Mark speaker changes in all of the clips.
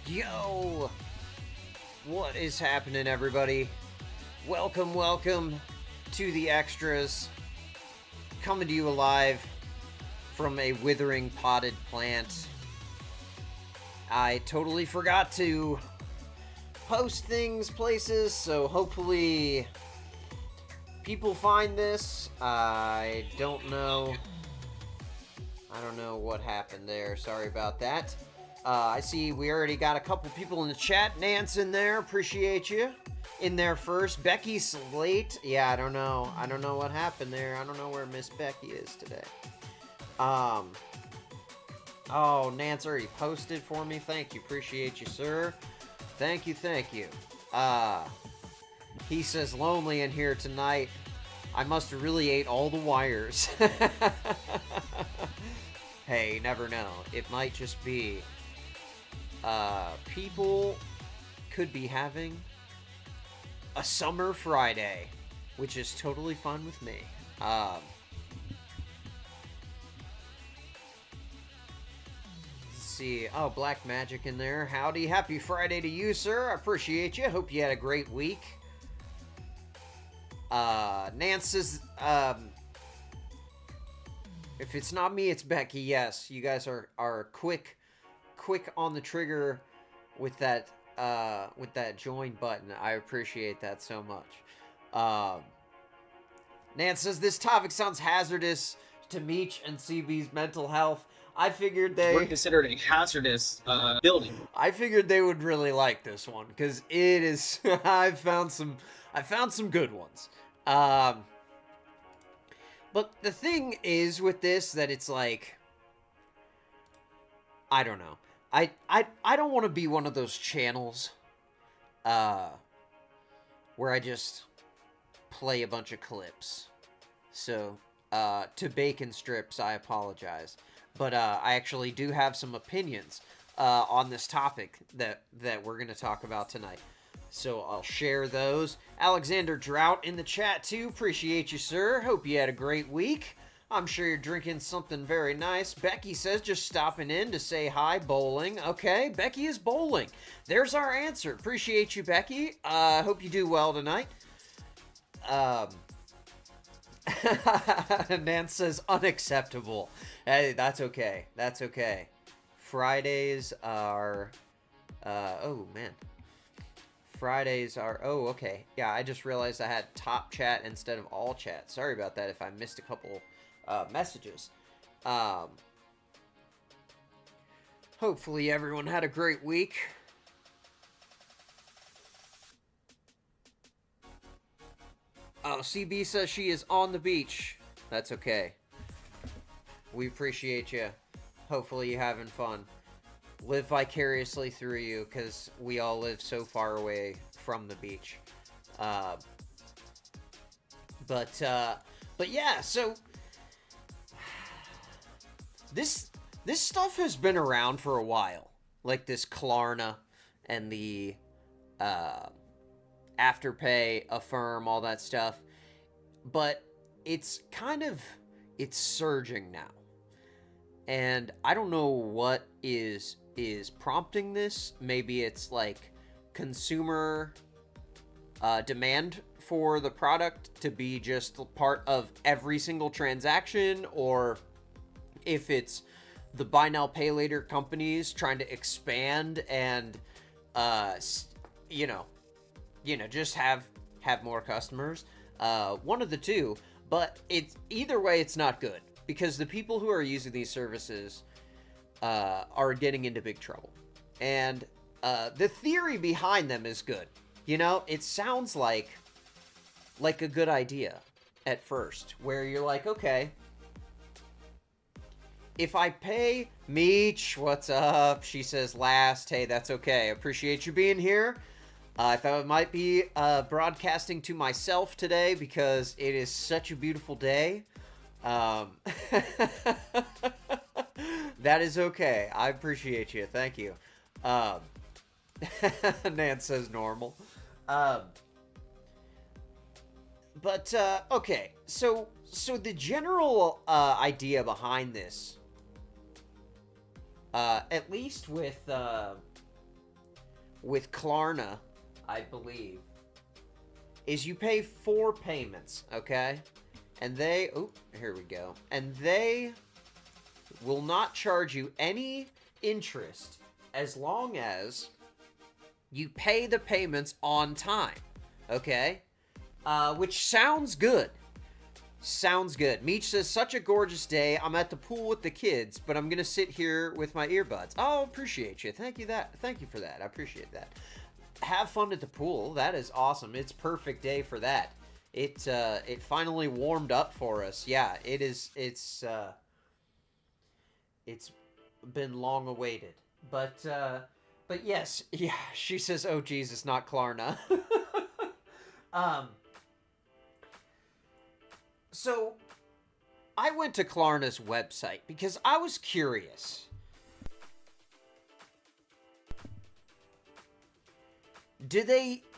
Speaker 1: Yo! What is happening, everybody? Welcome to the extras. Coming to you alive from a withering potted plant. I totally forgot to post things places, so hopefully people find this. I don't know what happened there. Sorry about that. I see we already got a couple people in the chat. Nance in there. Appreciate you. In there first. Becky's late. Yeah, I don't know. I don't know what happened there. I don't know where Miss Becky is today. Oh, Nance already posted for me. Thank you. Appreciate you, sir. Thank you. He says lonely in here tonight. I must have really ate all the wires. Hey, never know. It might just be people could be having a summer Friday, which is totally fun with me. Let's see. Oh, Black Magic in there. Howdy. Happy Friday to you, sir. I appreciate you. Hope you had a great week. Nance says, if it's not me, it's Becky. Yes, you guys are quick on the trigger with that join button. I appreciate that so much. Nance says this topic sounds hazardous to Meech and CB's mental health. I figured
Speaker 2: we're considered a hazardous building.
Speaker 1: I figured they would really like this one because it is. I found some good ones. But the thing is with this that it's like, I don't know. I don't want to be one of those channels where I just play a bunch of clips. So, to Bacon Strips, I apologize. But I actually do have some opinions on this topic that we're going to talk about tonight. So I'll share those. Alexander Drought in the chat too. Appreciate you, sir. Hope you had a great week. I'm sure you're drinking something very nice. Becky says just stopping in to say hi, bowling. Okay, Becky is bowling. There's our answer. Appreciate you, Becky. Hope you do well tonight. Nance says unacceptable. Hey, that's okay. That's okay. Fridays are... oh, man. Fridays are... Oh, okay. Yeah, I just realized I had top chat instead of all chat. Sorry about that if I missed a couple messages. Hopefully everyone had a great week. Oh, CB says she is on the beach. That's okay. We appreciate you. Hopefully you're having fun. Live vicariously through you, because we all live so far away from the beach. But yeah, so this stuff has been around for a while, like this Klarna and the Afterpay, Affirm, all that stuff. But it's surging now. And I don't know what is prompting this. Maybe it's like consumer demand for the product to be just part of every single transaction, or if it's the buy now pay later companies trying to expand and just have more customers. One of the two, but it's either way, it's not good. Because the people who are using these services are getting into big trouble. And the theory behind them is good. You know, it sounds like a good idea at first. Where you're like, okay, if I pay Meech, what's up? She says last. Hey, that's okay. Appreciate you being here. I thought it might be broadcasting to myself today because it is such a beautiful day. That is okay. I appreciate you. Thank you. Nance says normal. But okay. So the general idea behind this, at least with with Klarna, I believe, is you pay 4 payments, okay? And they, oh, here we go. And they will not charge you any interest as long as you pay the payments on time, okay? Which sounds good. Sounds good. Meech says, such a gorgeous day. I'm at the pool with the kids, but I'm going to sit here with my earbuds. Oh, appreciate you. Thank you for that. I appreciate that. Have fun at the pool. That is awesome. It's perfect day for that. It finally warmed up for us. Yeah, it is. It's been long awaited. But yes, yeah. She says, "Oh Jesus, not Klarna." So I went to Klarna's website because I was curious.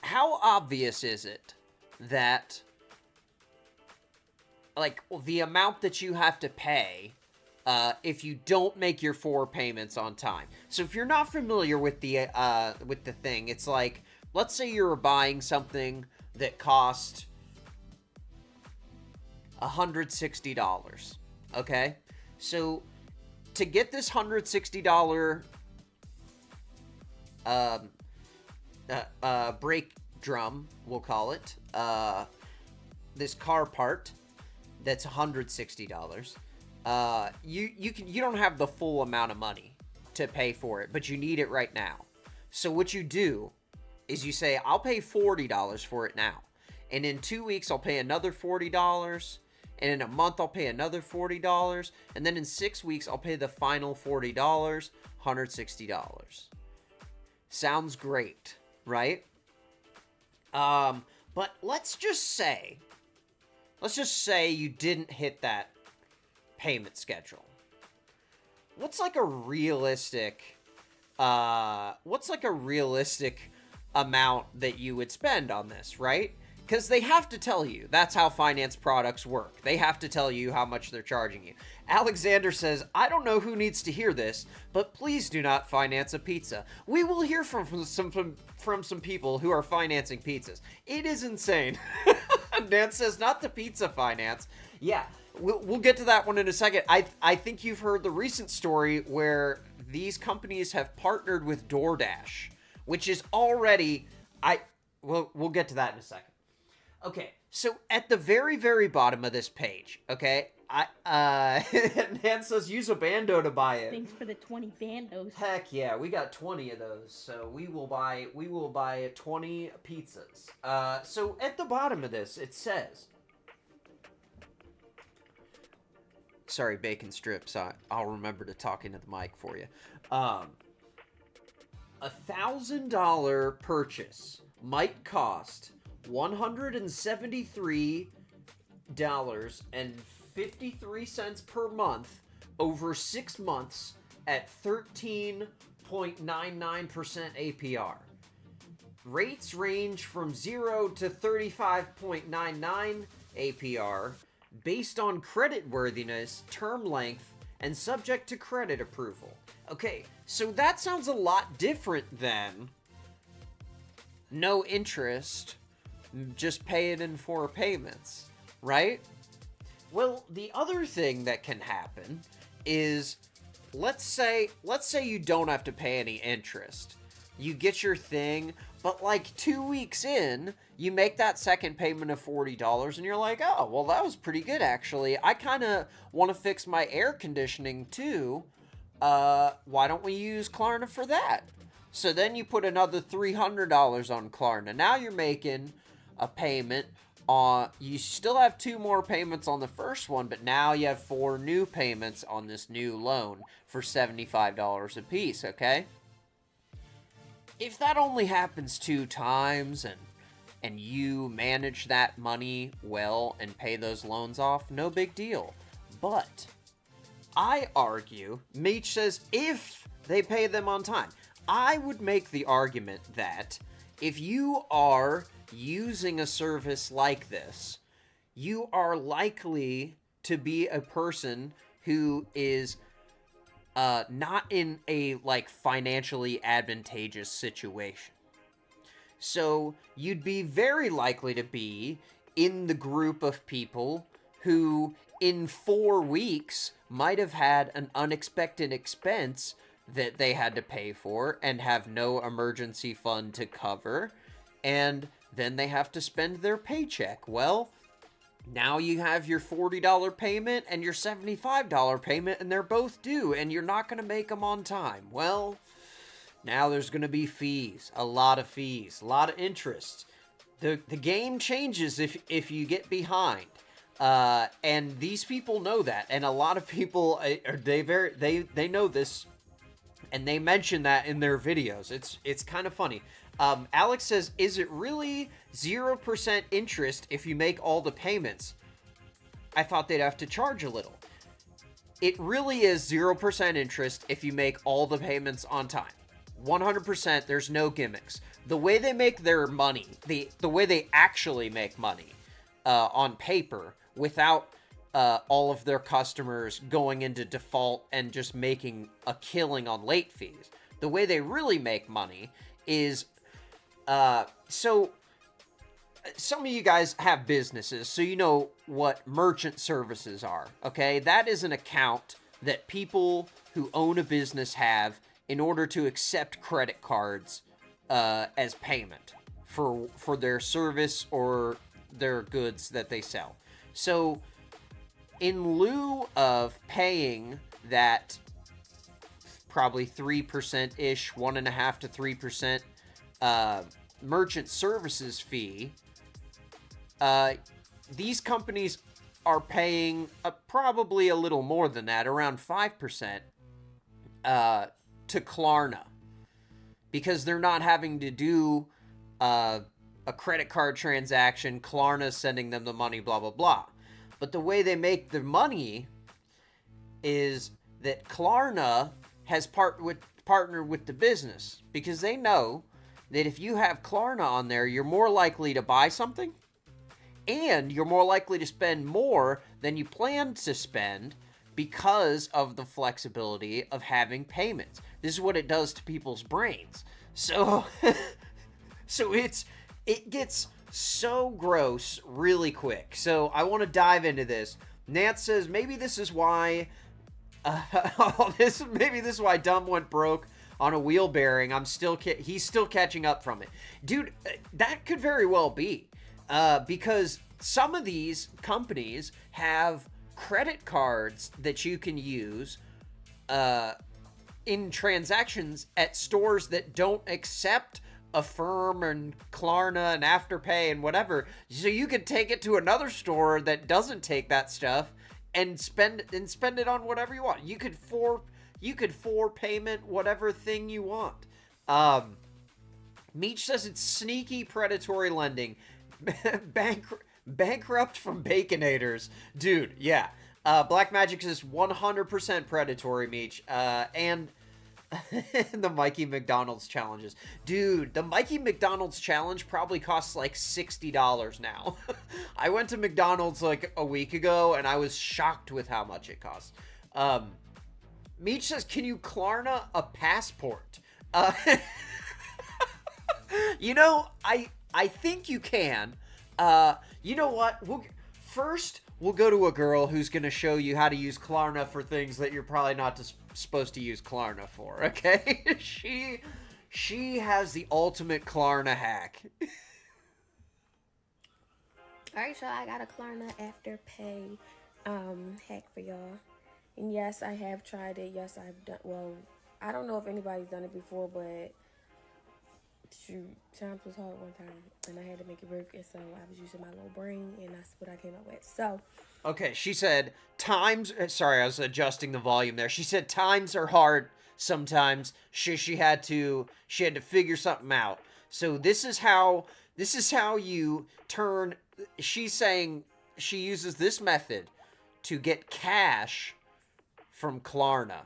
Speaker 1: How obvious is it that, like, the amount that you have to pay if you don't make your 4 payments on time? So if you're not familiar with the thing, it's like, let's say you're buying something that cost $160, okay? So to get this $160 brake drum, we'll call it, this car part that's $160, you don't have the full amount of money to pay for it, but you need it right now. So what you do is you say, I'll pay $40 for it now, and in 2 weeks I'll pay another $40, and in a month I'll pay another $40, and then in 6 weeks I'll pay the final $40, $160. Sounds great, right? But let's just say you didn't hit that payment schedule. What's like a realistic amount that you would spend on this, right? Because they have to tell you. That's how finance products work. They have to tell you how much they're charging you. Alexander says, I don't know who needs to hear this, but please do not finance a pizza. We will hear from some people who are financing pizzas. It is insane. Dan says, not the pizza finance. Yeah, we'll get to that one in a second. I think you've heard the recent story where these companies have partnered with DoorDash, which is already... We'll get to that in a second. Okay, so at the very, very bottom of this page, okay, Nan says use a bando to buy it.
Speaker 3: Thanks for the 20 bandos.
Speaker 1: Heck yeah, we got 20 of those, so we will buy 20 pizzas. So at the bottom of this, it says, sorry, bacon strips, I'll remember to talk into the mic for you. $1,000 purchase might cost $173.53 per month over 6 months at 13.99% APR. Rates range from 0 to 35.99 APR based on creditworthiness, term length, and subject to credit approval. Okay, so that sounds a lot different than no interest, just pay it in 4 payments, right? Well, the other thing that can happen is, let's say you don't have to pay any interest. You get your thing, but like 2 weeks in, you make that second payment of $40 and you're like, oh, well, that was pretty good, actually. I kind of want to fix my air conditioning too. Why don't we use Klarna for that? So then you put another $300 on Klarna. Now you're making a payment on, you still have 2 more payments on the first one, but now you have 4 new payments on this new loan for $75 a piece, okay? If that only happens 2 times and you manage that money well and pay those loans off, no big deal. But I argue, Meech says, if they pay them on time, I would make the argument that if you are using a service like this, you are likely to be a person who is not in a, like, financially advantageous situation. So you'd be very likely to be in the group of people who, in 4 weeks, might have had an unexpected expense that they had to pay for and have no emergency fund to cover, and then they have to spend their paycheck. Well, now you have your $40 payment and your $75 payment, and they're both due, and you're not going to make them on time. Well, now there's going to be fees, a lot of interest. The game changes if you get behind. And these people know that, and a lot of people they know this, and they mention that in their videos. It's kind of funny. Alex says, "Is it really 0% interest if you make all the payments? I thought they'd have to charge a little." It really is 0% interest if you make all the payments on time. 100%. There's no gimmicks. The way they make their money, the way they actually make money on paper, without all of their customers going into default and just making a killing on late fees. The way they really make money is, so some of you guys have businesses, so you know what merchant services are, okay? That is an account that people who own a business have in order to accept credit cards as payment for their service or their goods that they sell. So in lieu of paying that probably 3%-ish, 1.5% to 3% merchant services fee, these companies are paying probably a little more than that, around 5%, to Klarna, because they're not having to do a credit card transaction. Klarna's sending them the money, blah, blah, blah. But the way they make their money is that Klarna has partnered with the business, because they know that if you have Klarna on there, you're more likely to buy something, and you're more likely to spend more than you planned to spend because of the flexibility of having payments. This is what it does to people's brains. So, it gets so gross really quick. So I want to dive into this. Nance says maybe this is why maybe this is why Dumb went broke on a wheel bearing. He's still catching up from it. Dude, that could very well be. Because some of these companies have credit cards that you can use in transactions at stores that don't accept Affirm and Klarna and Afterpay and whatever. So you could take it to another store that doesn't take that stuff and spend it on whatever you want. You could for payment whatever thing you want. Meech says it's sneaky predatory lending. Bankrupt from Baconators. Dude, yeah. Black Magic is 100% predatory, Meech. And the Mikey McDonald's challenges. Dude, the Mikey McDonald's challenge probably costs like $60 now. I went to McDonald's like a week ago, and I was shocked with how much it costs. Meech says, can you Klarna a passport? You know, I think you can. You know what? We'll go to a girl who's going to show you how to use Klarna for things that you're probably not supposed to use Klarna for, okay? She has the ultimate Klarna hack.
Speaker 3: Alright, so I got a Klarna Afterpay hack for y'all. And yes, I have tried it. Yes, I've done, well, I don't know if anybody's done it before, but shoot, times was hard one time, and I had to make it work, and so I was using my little brain, and that's what I came up with. So,
Speaker 1: okay, she said times. Sorry, I was adjusting the volume there. She said times are hard sometimes. She had to figure something out. So this is how you turn. She's saying she uses this method to get cash from Klarna.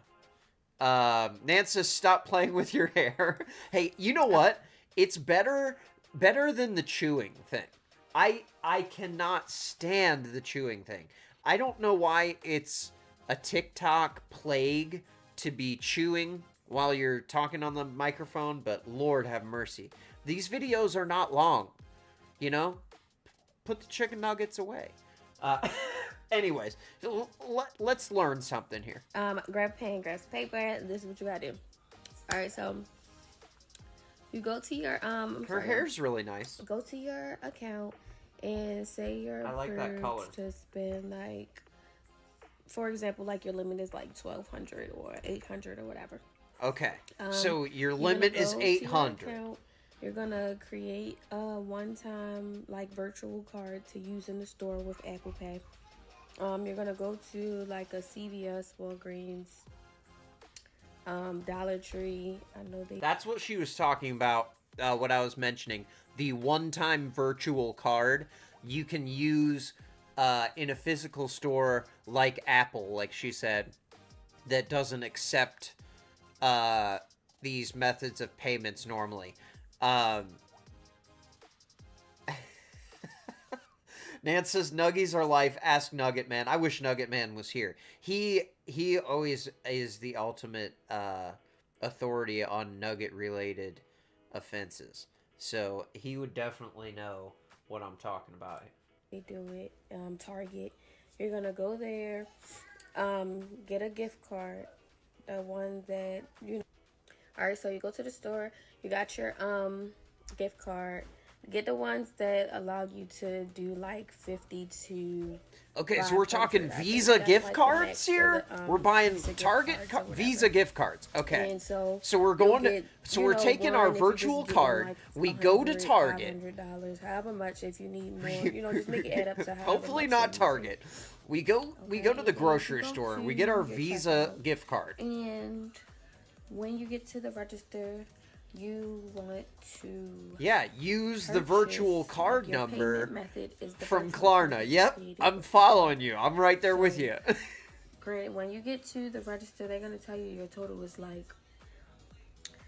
Speaker 1: Nance says, stop playing with your hair. Hey, you know what? It's better than the chewing thing. I cannot stand the chewing thing. I don't know why it's a TikTok plague to be chewing while you're talking on the microphone, but Lord have mercy. These videos are not long, you know? Put the chicken nuggets away. Anyways, let's learn something here.
Speaker 3: Grab a pen, grab some paper. This is what you gotta do. All right, so you go to your
Speaker 1: Her hair's really nice.
Speaker 3: Go to your account and say you're
Speaker 1: I like that color.
Speaker 3: to spend, like, for example, like your limit is like 1,200 or 800 or whatever.
Speaker 1: Okay, so your limit is 800.
Speaker 3: You're gonna create a one-time like virtual card to use in the store with Apple Pay. You're gonna go to like a CVS, Walgreens, Dollar Tree. I know they.
Speaker 1: That's what she was talking about. What I was mentioning, the one-time virtual card you can use in a physical store like Apple, like she said, that doesn't accept these methods of payments normally. Nance says Nuggies are life. Ask Nugget Man. I wish Nugget Man was here. He always is the ultimate authority on nugget related offenses. So he would definitely know what I'm talking about.
Speaker 3: They do it. Target. You're gonna go there. Get a gift card. The one that you know. All right. So you go to the store. You got your gift card. Get the ones that allow you to do like 50 to.
Speaker 1: Okay, so we're talking Visa gift cards here. We're buying Target Visa gift cards. Okay,
Speaker 3: and so
Speaker 1: we're going to. So we're taking our virtual card.
Speaker 3: Like
Speaker 1: we go to Target.
Speaker 3: $500, however much. If you need more, you know, just make it add up to.
Speaker 1: Hopefully not Target. We go to the grocery store. We get our Visa gift card.
Speaker 3: And when you get to the register, you want to
Speaker 1: use the virtual card number from Klarna.
Speaker 3: Created.
Speaker 1: Yep, I'm following you. I'm right there with you.
Speaker 3: Granted, when you get to the register, they're gonna tell you your total is like.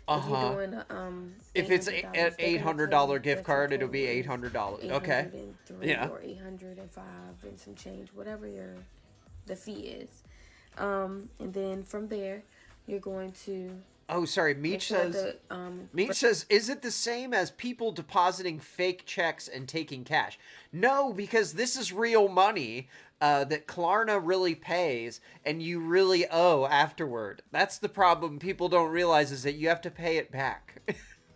Speaker 1: If it's an $800 gift card, it'll be $800. Okay. Yeah.
Speaker 3: Or 805 and some change, whatever the fee is, and then from there, you're going to.
Speaker 1: Oh, sorry. Meech says, is it the same as people depositing fake checks and taking cash? No, because this is real money that Klarna really pays and you really owe afterward. That's the problem people don't realize, is that you have to pay it back.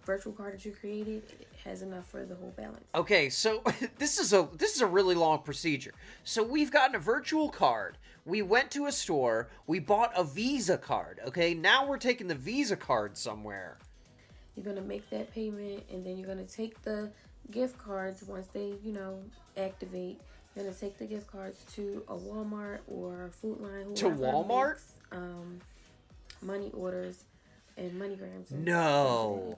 Speaker 3: Virtual card that you created has enough for the whole balance.
Speaker 1: Okay, so this is a really long procedure. So we've gotten a virtual card. We went to a store. We bought a Visa card. Okay, now we're taking the Visa card somewhere.
Speaker 3: You're gonna make that payment, and then you're gonna take the gift cards once they, activate. You're gonna take the gift cards to a Walmart or Food Line.
Speaker 1: To Walmart?
Speaker 3: Makes, money orders and MoneyGrams.
Speaker 1: No.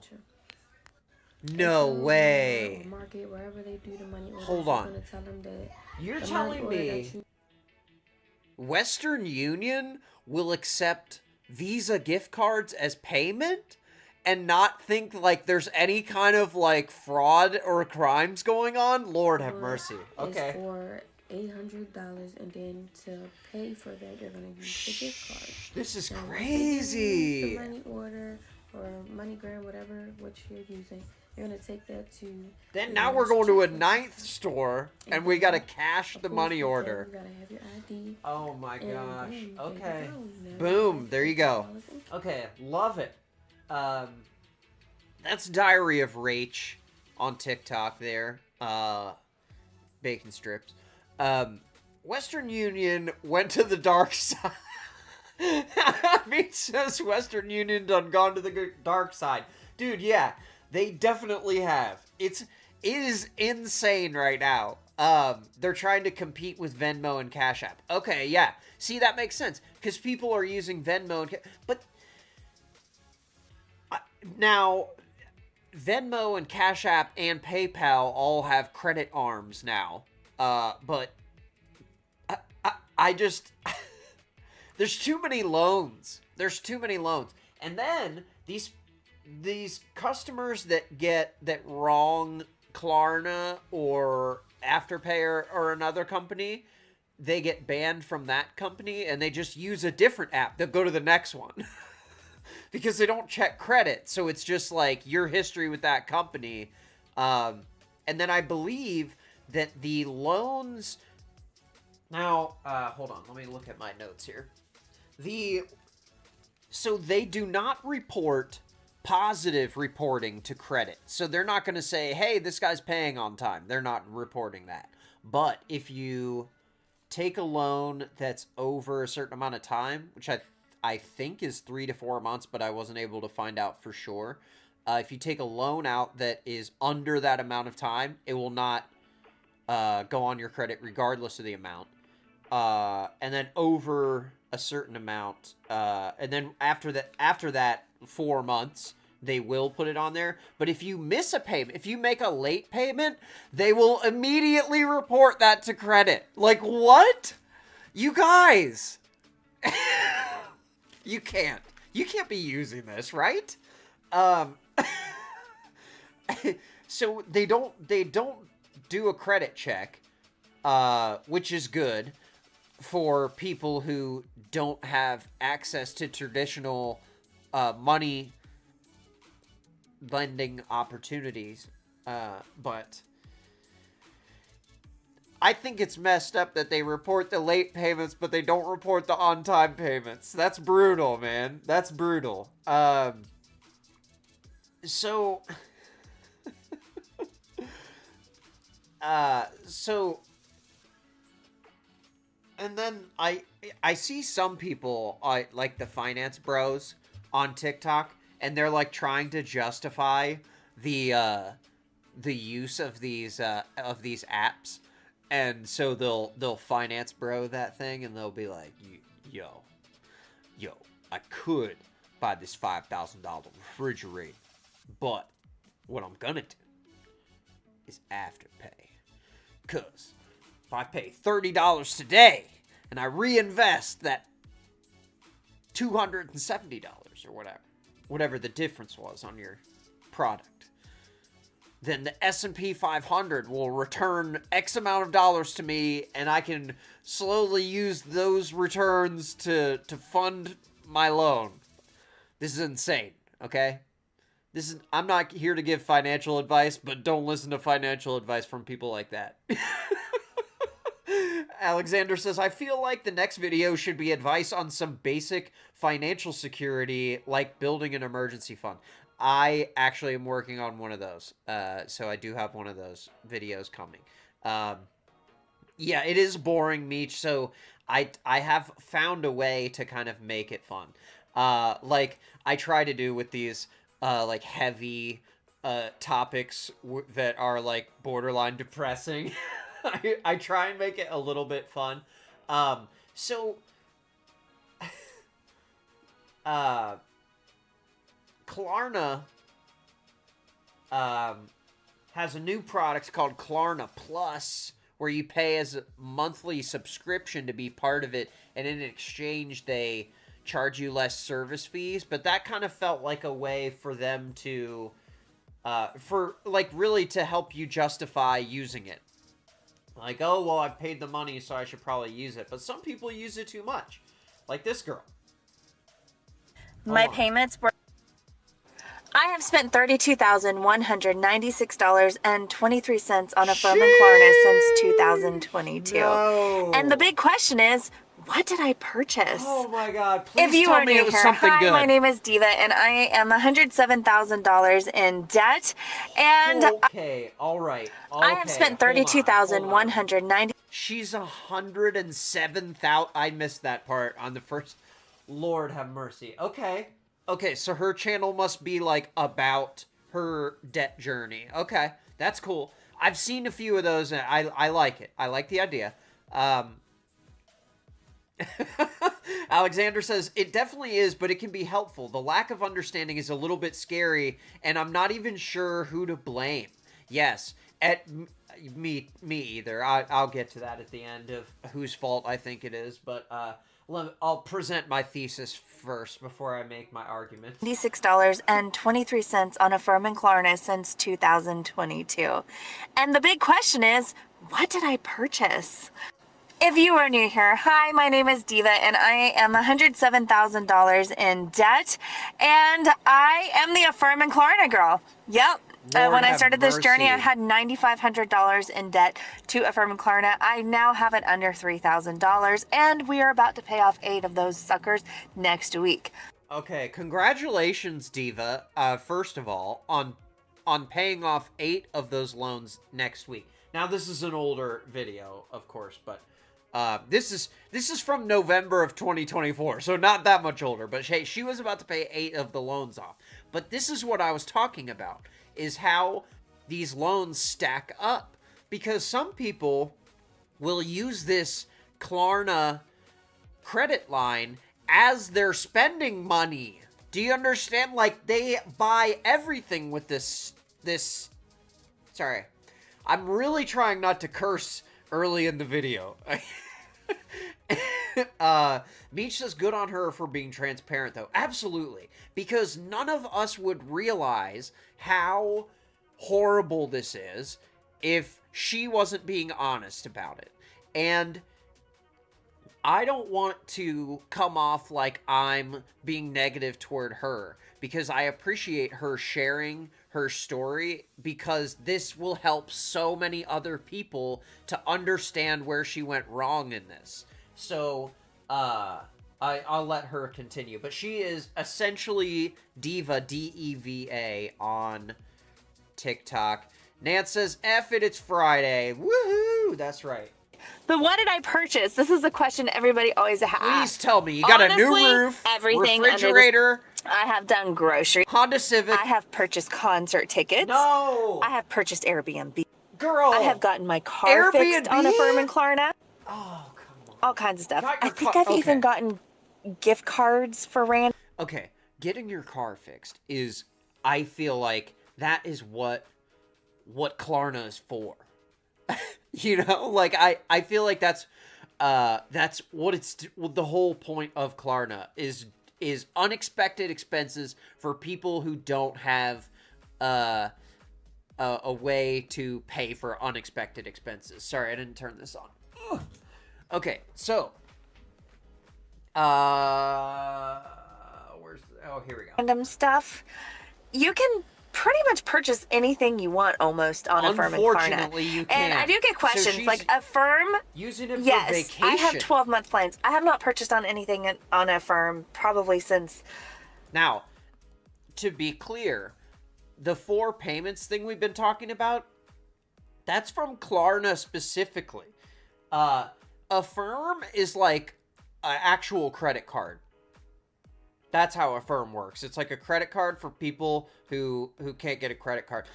Speaker 1: No way.
Speaker 3: Market, wherever they do the money orders.
Speaker 1: Hold on.
Speaker 3: You're gonna tell them that.
Speaker 1: You're telling me Western Union will accept Visa gift cards as payment and not think like there's any kind of like fraud or crimes going on? Lord have mercy. Okay.
Speaker 3: It's for $800, and then to pay for that, you're gonna use the gift card.
Speaker 1: This is crazy.
Speaker 3: The money order or MoneyGram, whatever which you're using. You're gonna take that to.
Speaker 1: Then now we're going to a ninth store, and we gotta cash the money order.
Speaker 3: You gotta have your ID.
Speaker 1: Oh my gosh.
Speaker 3: Boom,
Speaker 1: okay.
Speaker 3: Boom.
Speaker 1: There you go. Okay, love it. That's Diary of Rach on TikTok there. Bacon strips. Western Union went to the dark side. Meat says Western Union done gone to the dark side. Dude, yeah. They definitely have. It is insane right now. They're trying to compete with Venmo and Cash App. Okay, yeah. See, that makes sense. Because people are using Venmo and but now, Venmo and Cash App and PayPal all have credit arms now. But I just... There's too many loans. And then, these customers that wrong Klarna or Afterpay or another company, they get banned from that company and they just use a different app. They'll go to the next one because they don't check credit. So it's just like your history with that company. And then I believe that the loans... Now, hold on. Let me look at my notes here. So they do not report positive reporting to credit. So they're not going to say, hey, this guy's paying on time. They're not reporting that. But if you take a loan that's over a certain amount of time, which I think is 3 to 4 months, but I wasn't able to find out for sure. If you take a loan out that is under that amount of time, it will not go on your credit regardless of the amount. And then over a certain amount, and then after that 4 months, they will put it on there. But if you miss a payment, if you make a late payment, they will immediately report that to credit. Like, what? You guys, you can't be using this, right? So they don't do a credit check, which is good for people who don't have access to traditional money lending opportunities. But I think it's messed up that they report the late payments, but they don't report the on-time payments. That's brutal, man. That's brutal. So and then I see some people, like the finance bros on TikTok, and they're like trying to justify the use of these apps, and so they'll finance bro that thing, and they'll be like, yo, I could buy this $5,000 refrigerator, but what I'm gonna do is Afterpay, cause if I pay $30 today and I reinvest that $270 or whatever the difference was on your product, then the S&P 500 will return X amount of dollars to me, and I can slowly use those returns to fund my loan. This is insane, okay? I'm not here to give financial advice, but don't listen to financial advice from people like that. Alexander says, I feel like the next video should be advice on some basic financial security, like building an emergency fund. I actually am working on one of those. So I do have one of those videos coming. Yeah, it is boring, Meech. So I have found a way to kind of make it fun. Like I try to do with these, like heavy, topics that are like borderline depressing. I try and make it a little bit fun. So Klarna has a new product called Klarna Plus, where you pay as a monthly subscription to be part of it, and in exchange they charge you less service fees. But that kind of felt like a way for them to for like really to help you justify using it. Like, oh, well, I paid the money, so I should probably use it. But some people use it too much. Like this girl.
Speaker 4: My payments were... I have spent $32,196.23 on Affirm and Klarna since 2022.
Speaker 1: No.
Speaker 4: And the big question is, what did I purchase?
Speaker 1: Oh my God! Please
Speaker 4: If you
Speaker 1: tell
Speaker 4: are
Speaker 1: me
Speaker 4: new
Speaker 1: it was
Speaker 4: here,
Speaker 1: something
Speaker 4: hi,
Speaker 1: good.
Speaker 4: my name is Diva, and I am $107,000 in debt. And
Speaker 1: okay, all right. Okay,
Speaker 4: I have spent $32,190.
Speaker 1: She's 107,000. I missed that part on the first. Lord have mercy. Okay, so her channel must be like about her debt journey. Okay, that's cool. I've seen a few of those, and I like it. I like the idea. Alexander says, it definitely is, but it can be helpful. The lack of understanding is a little bit scary, and I'm not even sure who to blame. Yes, me either. I'll get to that at the end of whose fault I think it is, but I'll present my thesis first before I make my argument.
Speaker 4: $96.23 on Affirm and Klarna since 2022. And the big question is, what did I purchase? If you are new here, hi, my name is Diva, and I am $107,000 in debt, and I am the Affirm and Klarna girl. Yep.
Speaker 1: Lord
Speaker 4: When I
Speaker 1: have
Speaker 4: started this journey, I
Speaker 1: mercy.
Speaker 4: had $9,500 in debt to Affirm and Klarna. I now have it under $3,000, and we are about to pay off 8 of those suckers next week.
Speaker 1: Okay, congratulations, Diva. First of all, on paying off 8 of those loans next week. Now, this is an older video, of course, but this is from November of 2024, so not that much older. But hey, she was about to pay 8 of the loans off. But this is what I was talking about, is how these loans stack up, because some people will use this Klarna credit line as they're spending money. Do you understand? Like, they buy everything with this. Sorry. I'm really trying not to curse early in the video. Meech says good on her for being transparent, though. Absolutely. Because none of us would realize how horrible this is if she wasn't being honest about it. And I don't want to come off like I'm being negative toward her, because I appreciate her sharing her story, because this will help so many other people to understand where she went wrong in this. So, I'll let her continue. But she is essentially Diva, D-E-V-A, on TikTok. Nance says, F it, it's Friday. Woohoo! That's right.
Speaker 4: But what did I purchase? This is the question everybody always asks.
Speaker 1: Please tell me. You got
Speaker 4: Honestly,
Speaker 1: a new roof,
Speaker 4: everything
Speaker 1: refrigerator,
Speaker 4: I have done groceries.
Speaker 1: Honda Civic.
Speaker 4: I have purchased concert tickets.
Speaker 1: No!
Speaker 4: I have purchased Airbnb.
Speaker 1: Girl!
Speaker 4: I have gotten my car fixed on Affirm and Klarna.
Speaker 1: Oh, come on.
Speaker 4: All kinds of stuff.
Speaker 1: Got
Speaker 4: I
Speaker 1: your
Speaker 4: think
Speaker 1: car-
Speaker 4: I've even gotten gift cards for random.
Speaker 1: Okay, getting your car fixed is, I feel like, that is what Klarna is for. You know, like, I feel like that's what the whole point of Klarna is unexpected expenses for people who don't have a way to pay for unexpected expenses. Sorry, I didn't turn this on. Ugh. Okay, so here we go.
Speaker 4: Random stuff. You can pretty much purchase anything you want almost on Affirm and Klarna.
Speaker 1: Unfortunately, you can't.
Speaker 4: And I do get questions
Speaker 1: So
Speaker 4: like Affirm.
Speaker 1: Using it for
Speaker 4: Yes,
Speaker 1: vacation.
Speaker 4: I have 12-month plans. I have not purchased on anything on Affirm probably since.
Speaker 1: Now, to be clear, the 4 payments thing we've been talking about, that's from Klarna specifically. Affirm is like an actual credit card. That's how Affirm works. It's like a credit card for people who can't get a credit card.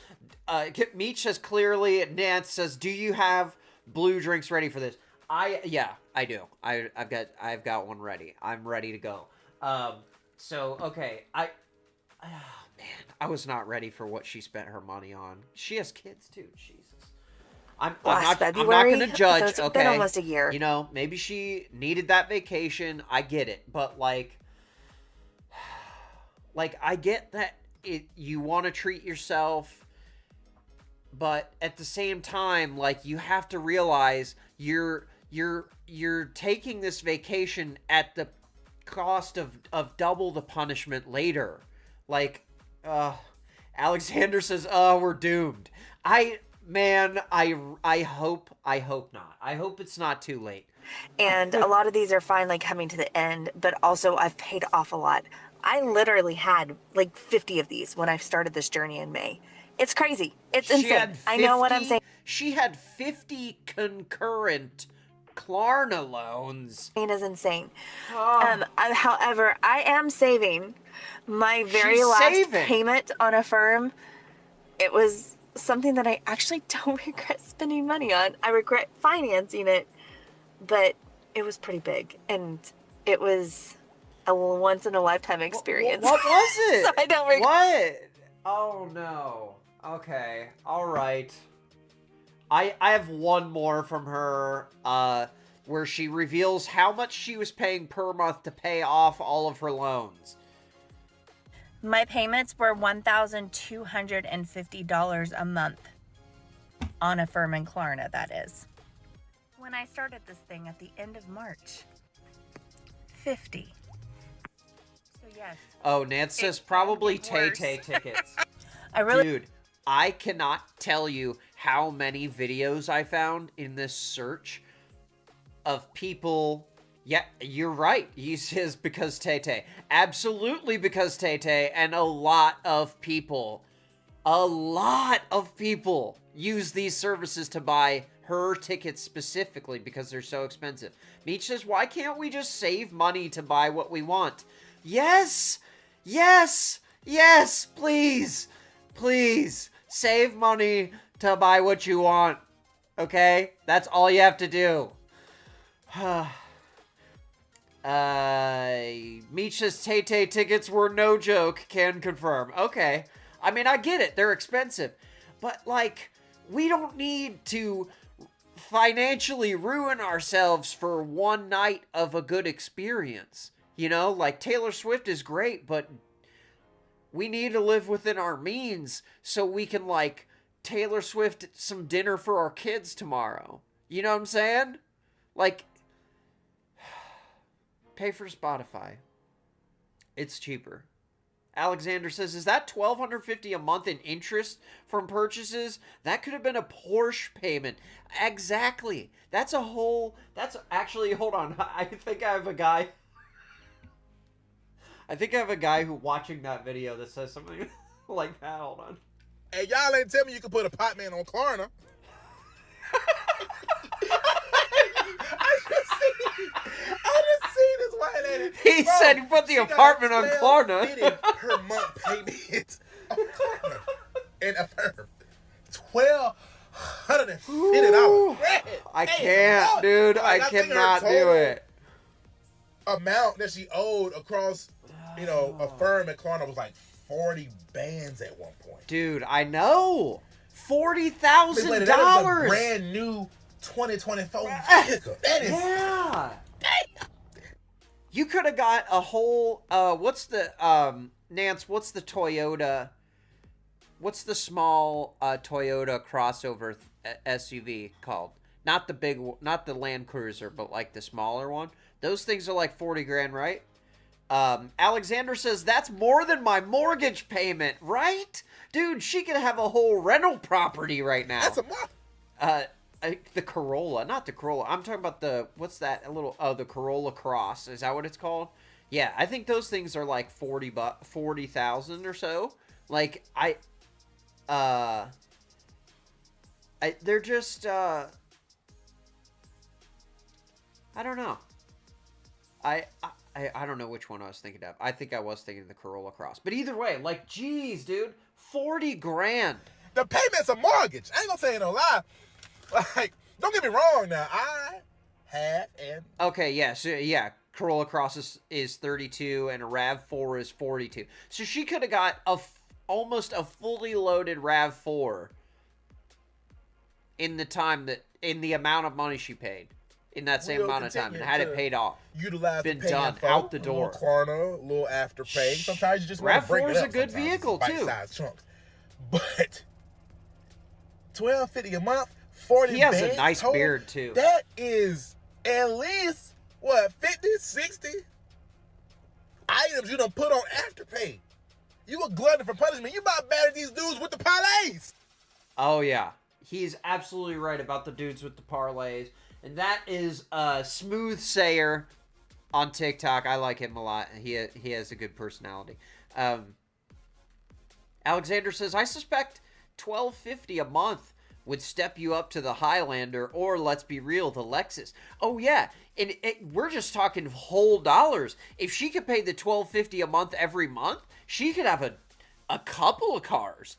Speaker 1: Meech says clearly. Nance says, "Do you have blue drinks ready for this?" Yeah, I do. I've got one ready. I'm ready to go. So okay, oh man, I was not ready for what she spent her money on. She has kids too. Jesus. I'm not going to judge.
Speaker 4: So it's
Speaker 1: okay,
Speaker 4: been almost a year.
Speaker 1: You know, maybe she needed that vacation. I get it, but like I get that you want to treat yourself, but at the same time, like, you have to realize you're taking this vacation at the cost of double the punishment later. Like, Alexander says, we're doomed. I hope not. I hope it's not too late.
Speaker 4: And a lot of these are finally coming to the end, but also I've paid off a lot. I literally had like 50 of these when I started this journey in May. It's crazy. It's insane. I know what I'm saying.
Speaker 1: She had 50 concurrent Klarna loans.
Speaker 4: It is insane. However, I am saving my very last payment on Affirm. It was something that I actually don't regret spending money on. I regret financing it, but it was pretty big, and it was a once-in-a-lifetime experience.
Speaker 1: What was it?
Speaker 4: So I don't regret.
Speaker 1: What? Oh, no. Okay. All right. I have one more from her, where she reveals how much she was paying per month to pay off all of her loans.
Speaker 5: My payments were $1,250 a month on Affirm and Klarna, that is. when I started this thing at the end of March. 50. So yes.
Speaker 1: Oh, Nance says probably Tay Tay tickets. Dude, I cannot tell you how many videos I found in this search of people. Yeah, you're right. He says because Tay Tay. Absolutely because Tay Tay, and a lot of people use these services to buy her tickets specifically because they're so expensive. Meech says, why can't we just save money to buy what we want? Yes! Yes! Yes! Please! Please! Save money to buy what you want. Okay? That's all you have to do. Meech says Tay Tay tickets were no joke. Can confirm. Okay. I mean, I get it. They're expensive. But, like, we don't need to financially ruin ourselves for one night of a good experience. You know, like, Taylor Swift is great, but we need to live within our means so we can, like, Taylor Swift some dinner for our kids tomorrow. You know what I'm saying? Like, pay for Spotify. It's cheaper. Alexander says, is that $1,250 a month in interest from purchases? That could have been a Porsche payment. Exactly. That's actually, hold on. I think I have a guy. I think I have a guy who watching that video that says something like that. Hold on.
Speaker 6: Hey, y'all ain't tell me you can put a pot man on Klarna. I just seen this white lady.
Speaker 1: He said he put the apartment on Klarna.
Speaker 6: Her month payment on Klarna and Affirm. $1,250.
Speaker 1: I can't, dude. I cannot do it.
Speaker 6: Amount that she owed across, Affirm and Klarna was like 40 bands at one point.
Speaker 1: Dude, I know. $40,000.
Speaker 6: That is a brand new 2024 vehicle. That is,
Speaker 1: yeah. You could have got a whole. What's the Nance? What's the Toyota? What's the small Toyota crossover SUV called? Not the big, not the Land Cruiser, but like the smaller one. Those things are like 40 grand, right? Alexander says that's more than my mortgage payment, right? Dude, she could have a whole rental property right now.
Speaker 6: That's a month.
Speaker 1: The Corolla, not the Corolla. I'm talking about the, what's that little, the Corolla Cross. Is that what it's called? Yeah, I think those things are like 40,000 or so. Like, they're just, I don't know. I don't know which one I was thinking of. I think I was thinking of the Corolla Cross. But either way, like, geez, dude, 40 grand.
Speaker 6: The payment's a mortgage. I ain't gonna say no lie. Like, don't get me wrong now. I have and...
Speaker 1: Okay, yeah, so, yeah, Corolla Cross is 32 and a RAV4 is 42. So she could have got almost a fully loaded RAV4 in the amount of money she paid. In that same amount of time, and had it paid off.
Speaker 6: Utilize
Speaker 1: been done out the door.
Speaker 6: A little Klarna, a little Afterpay. Sometimes you just want to break it up.
Speaker 1: RAV4 is a good vehicle too.
Speaker 6: Bite-sized chunks. But $1,250 a month, 40
Speaker 1: He has
Speaker 6: bands
Speaker 1: a nice
Speaker 6: total,
Speaker 1: beard too.
Speaker 6: That is at least what 50, 60 items you done put on Afterpay. You a glutton for punishment. You about better these dudes with the parlays.
Speaker 1: Oh yeah, he's absolutely right about the dudes with the parlays. And that is Smooth Sayer on TikTok. I like him a lot. He has a good personality. Alexander says, I suspect $1,250 a month would step you up to the Highlander, or let's be real, the Lexus. Oh yeah, and we're just talking whole dollars. If she could pay the $1,250 a month every month, she could have a couple of cars.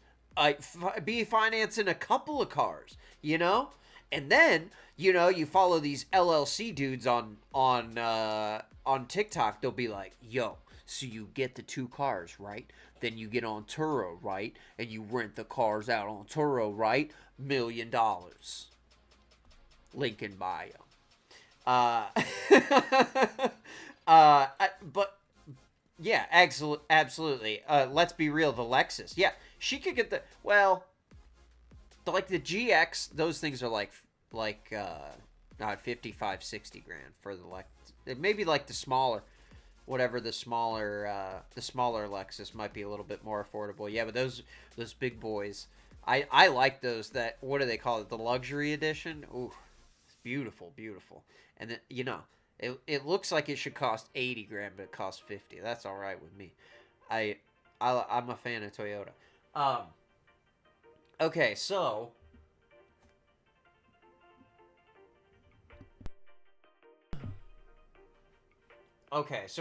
Speaker 1: Be financing a couple of cars, you know? And then, you know, you follow these LLC dudes on TikTok. They'll be like, yo, so you get the 2 cars, right? Then you get on Turo, right? And you rent the cars out on Turo, right? $1 million. Link in bio. But yeah, absolutely. Let's be real, the Lexus. Yeah, she could get the, well, like the GX, those things are like not 55, 60 grand for the maybe like the smaller, whatever the smaller Lexus might be a little bit more affordable. Yeah, but those big boys, I like those. That, what do they call it? The luxury edition. Ooh, it's beautiful, beautiful. And then, you know, it looks like it should cost 80 grand, but it costs 50. That's all right with me. I'm a fan of Toyota. Okay, so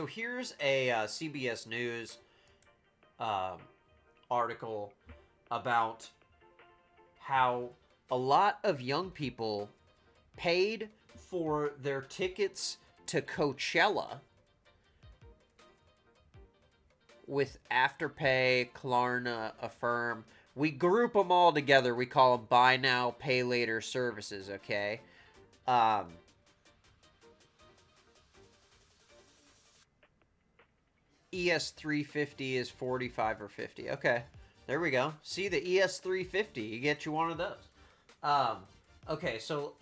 Speaker 1: here's a CBS News article about how a lot of young people paid for their tickets to Coachella with Afterpay, Klarna, Affirm. We group them all together. We call them buy now, pay later services, okay? ES350 is 45 or 50. Okay, there we go. See, the ES350, you get you one of those. Okay, so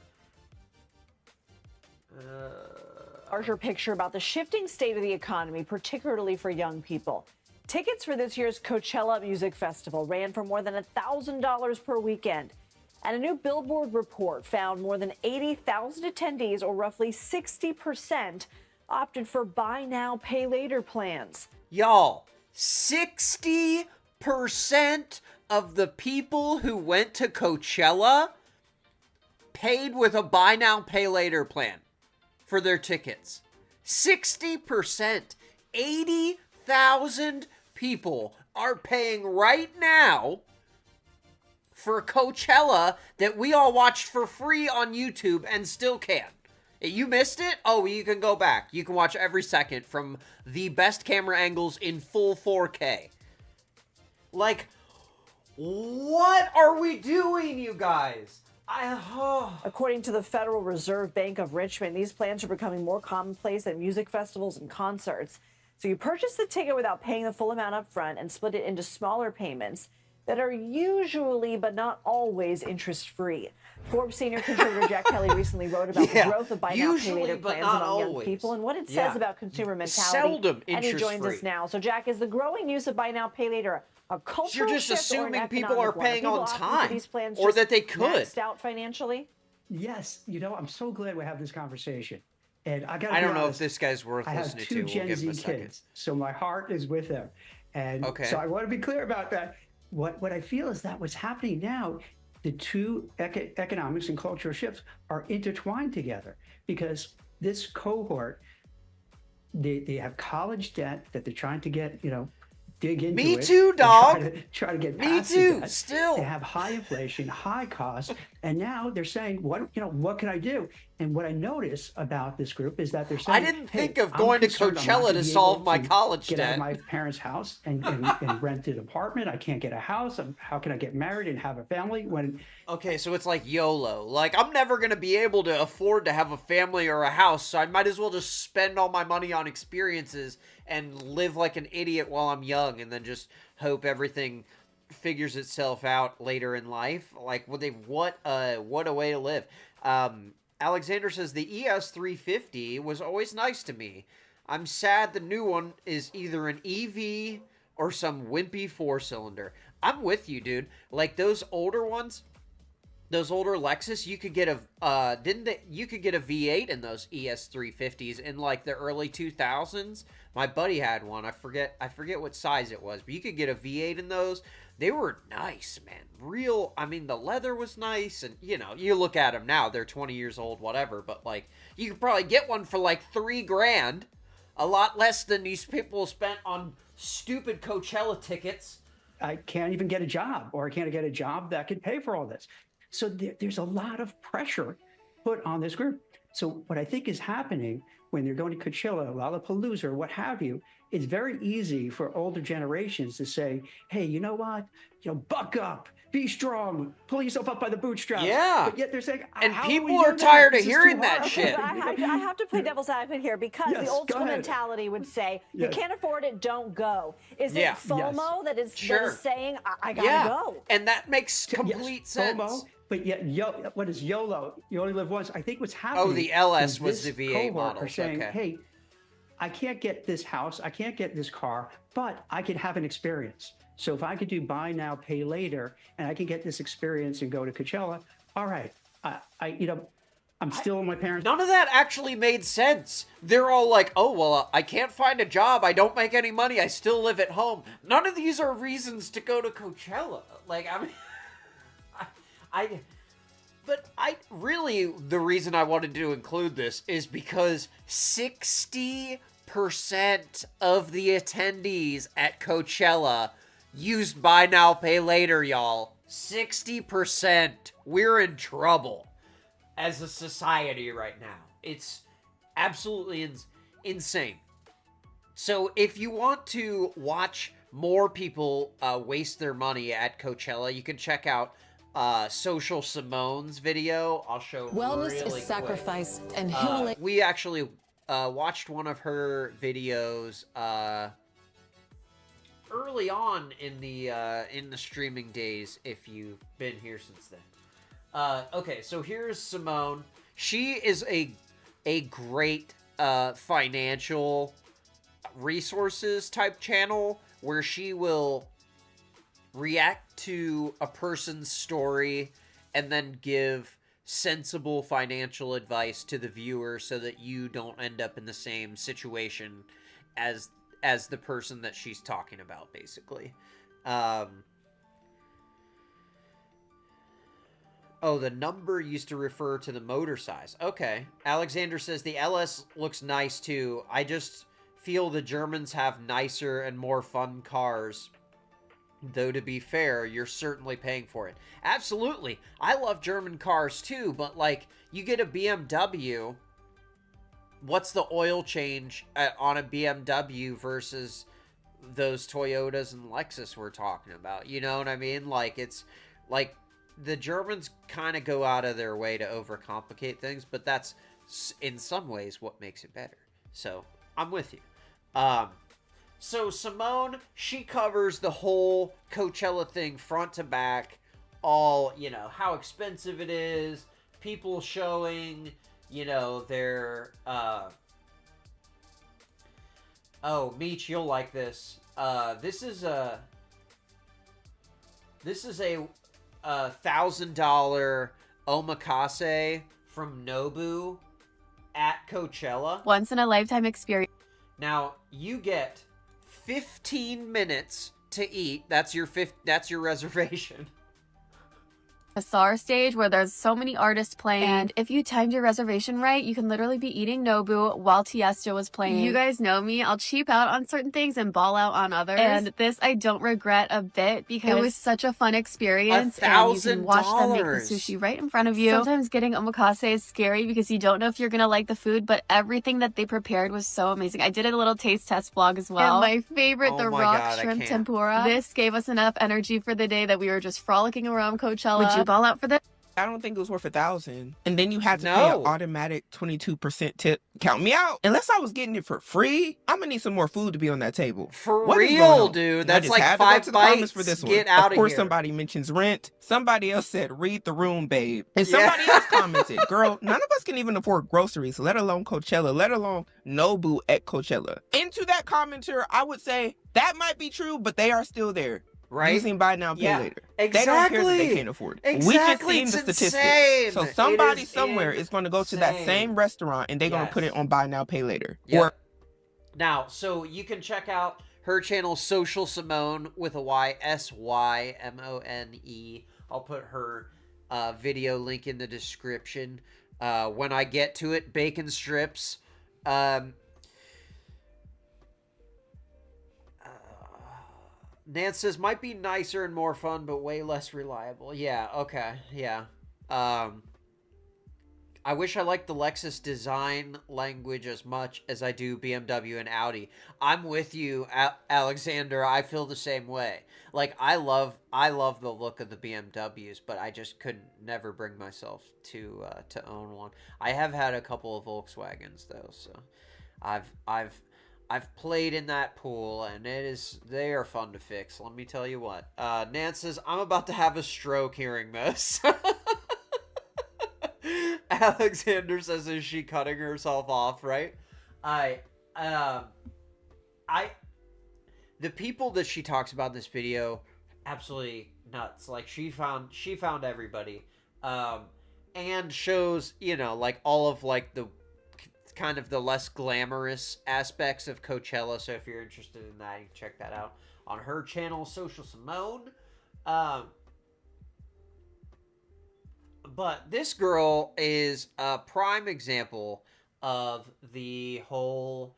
Speaker 7: larger picture about the shifting state of the economy, particularly for young people. Tickets for this year's Coachella Music Festival ran for more than $1,000 per weekend. And a new Billboard report found more than 80,000 attendees, or roughly 60%, opted for buy now, pay later plans.
Speaker 1: Y'all, 60% of the people who went to Coachella paid with a buy now, pay later plan for their tickets. 60%. 80,000 people are paying right now for Coachella that we all watched for free on YouTube and still can. You missed it? Oh, you can go back. You can watch every second from the best camera angles in full 4K. Like, what are we doing, you guys?
Speaker 7: According to the Federal Reserve Bank of Richmond, these plans are becoming more commonplace at music festivals and concerts. So you purchase the ticket without paying the full amount up front and split it into smaller payments that are usually, but not always, interest-free. Forbes senior contributor Jack Kelly recently wrote about the growth of buy now, pay later plans among young people and what it says about consumer mentality.
Speaker 1: Seldom
Speaker 7: and he joins us now. So, Jack, is the growing use of buy now, pay later a cultural shift?
Speaker 1: You're just assuming people are paying on time,
Speaker 7: these plans
Speaker 1: or that they could.
Speaker 7: Maxed out financially?
Speaker 8: Yes. You know, I'm so glad we have this conversation. And I
Speaker 1: don't know if this guy's worth listening to.
Speaker 8: I have two Gen Z kids, so my heart is with them. And so I want to be clear about that. What I feel is that what's happening now, the two economics and cultural shifts are intertwined together, because this cohort, they have college debt that they're trying to get, dig into.
Speaker 1: Me too, dog.
Speaker 8: Try to get
Speaker 1: Me
Speaker 8: past
Speaker 1: too.
Speaker 8: That.
Speaker 1: Still,
Speaker 8: they have high inflation, high costs, and now they're saying, "What can I do?" And what I notice about this group is that they're saying,
Speaker 1: I didn't think of going to Coachella to solve my college debt.
Speaker 8: Get out of my parents' house and rent an apartment. I can't get a house. How can I get married and have a family when?
Speaker 1: Okay, so it's like YOLO. Like, I'm never going to be able to afford to have a family or a house, so I might as well just spend all my money on experiences and live like an idiot while I'm young, and then just hope everything figures itself out later in life. Like, what a way to live. Alexander says the ES350 was always nice to me. I'm sad the new one is either an EV or some wimpy 4-cylinder. I'm with you, dude. Like, those older ones, those older Lexus, you could get you could get a V8 in those ES350s in like the early 2000s. My buddy had one. I forget what size it was, but you could get a V8 in those. They were nice, man. Real, I mean, the leather was nice, and, you look at them now, they're 20 years old, whatever, but, like, you could probably get one for, like, $3,000, a lot less than these people spent on stupid Coachella tickets.
Speaker 8: I can't even get a job, or I can't get a job that could pay for all this. So there's a lot of pressure put on this group. So what I think is happening when they're going to Coachella, Lollapalooza, or what have you, it's very easy for older generations to say, hey, you know what? buck up, be strong, pull yourself up by the bootstraps.
Speaker 1: Yeah.
Speaker 8: But yet they're saying,
Speaker 1: and
Speaker 8: how
Speaker 1: people
Speaker 8: are
Speaker 1: are tired of hearing that shit.
Speaker 7: I have to play devil's advocate here because the old school mentality would say, you can't afford it, don't go. Is it FOMO that is saying, I gotta go?
Speaker 1: And that makes complete sense. FOMO,
Speaker 8: but yet, what is YOLO? You only live once. I think what's happening.
Speaker 1: Oh, the LS was the VA model.
Speaker 8: Are saying, hey, I can't get this house, I can't get this car, but I can have an experience. So if I could do buy now, pay later, and I can get this experience and go to Coachella, all right, I'm still in my parents.
Speaker 1: None of that actually made sense. They're all like, oh, well, I can't find a job, I don't make any money, I still live at home. None of these are reasons to go to Coachella. Like, I mean, But really, the reason I wanted to include this is because 60% of the attendees at Coachella used buy now, pay later, y'all. 60%. We're in trouble as a society right now. It's absolutely insane. So if you want to watch more people waste their money at Coachella, you can check out Social Symone's video. I'll show
Speaker 9: wellness
Speaker 1: really
Speaker 9: is
Speaker 1: quick.
Speaker 9: Sacrifice and Himalayan.
Speaker 1: We actually watched one of her videos early on in the streaming days, if you've been here since then. Okay, so here's Symone. She is a great financial resources type channel where she will react to a person's story and then give sensible financial advice to the viewer so that you don't end up in the same situation as the person that she's talking about, basically. Oh, the number used to refer to the motor size. Okay. Alexander says the LS looks nice too. I just feel the Germans have nicer and more fun cars. Though, to be fair, you're certainly paying for it. Absolutely. I love German cars too, but like, you get a BMW, what's the oil change on a BMW versus those Toyotas and Lexus we're talking about? You know what I mean? Like, it's like the Germans kind of go out of their way to overcomplicate things, but that's in some ways what makes it better. So I'm with you. So Symone, she covers the whole Coachella thing front to back, all, you know, how expensive it is, people showing, you know, their, oh, Meech, you'll like this. This is a $1,000 omakase from Nobu at Coachella.
Speaker 10: Once in a lifetime experience.
Speaker 1: Now, you get 15 minutes to eat. That's your reservation.
Speaker 10: A SAR stage where there's so many artists playing, and if you timed your reservation right, you can literally be eating Nobu while Tiesto was playing. You guys know me, I'll cheap out on certain things and ball out on others, and this I don't regret a bit because it was such a fun experience. And you can watch them make the sushi right in front of you. Sometimes getting omakase is scary because you don't know if you're gonna like the food, but everything that they prepared was so amazing. I did a little taste test vlog as well, and my favorite, the rock shrimp tempura. This gave us enough energy for the day that we were just frolicking around Coachella. Would you ball out for this?
Speaker 11: I don't think it was worth $1,000. And then you had to pay an automatic 22% tip. Count me out. Unless I was getting it for free, I'm gonna need some more food to be on that table.
Speaker 1: For real, dude. That's like 5 bites. For this
Speaker 11: Get out of here. Of course, somebody mentions rent. Somebody else said, read the room, babe. And somebody else commented, girl, none of us can even afford groceries, let alone Coachella, let alone Nobu at Coachella. Into that commenter, I would say that might be true, but they are still there. Right? Using buy now, pay later.
Speaker 1: Exactly.
Speaker 11: They don't care that they can't afford it.
Speaker 1: Exactly.
Speaker 11: We just seen the statistics.
Speaker 1: Insane.
Speaker 11: So somebody somewhere is going to go to that same restaurant and they're going to put it on buy now, pay later. Or
Speaker 1: now, so you can check out her channel, Social Symone, with a Y, Symone. I'll put her video link in the description. When I get to it, bacon strips. Nance says, might be nicer and more fun, but way less reliable. Yeah, okay, yeah. I wish I liked the Lexus design language as much as I do BMW and Audi. I'm with you, Alexander. I feel the same way. Like, I love the look of the BMWs, but I just could never bring myself to own one. I have had a couple of Volkswagens though, so I've played in that pool, and they are fun to fix. Let me tell you what. Nan says, I'm about to have a stroke hearing this. Alexander says, is she cutting herself off, right? The people that she talks about in this video, absolutely nuts. Like, she found everybody. And shows, you know, like, all of, like, the kind of the less glamorous aspects of Coachella. So if you're interested in that, you can check that out on her channel, Social Symone. But this girl is a prime example of the whole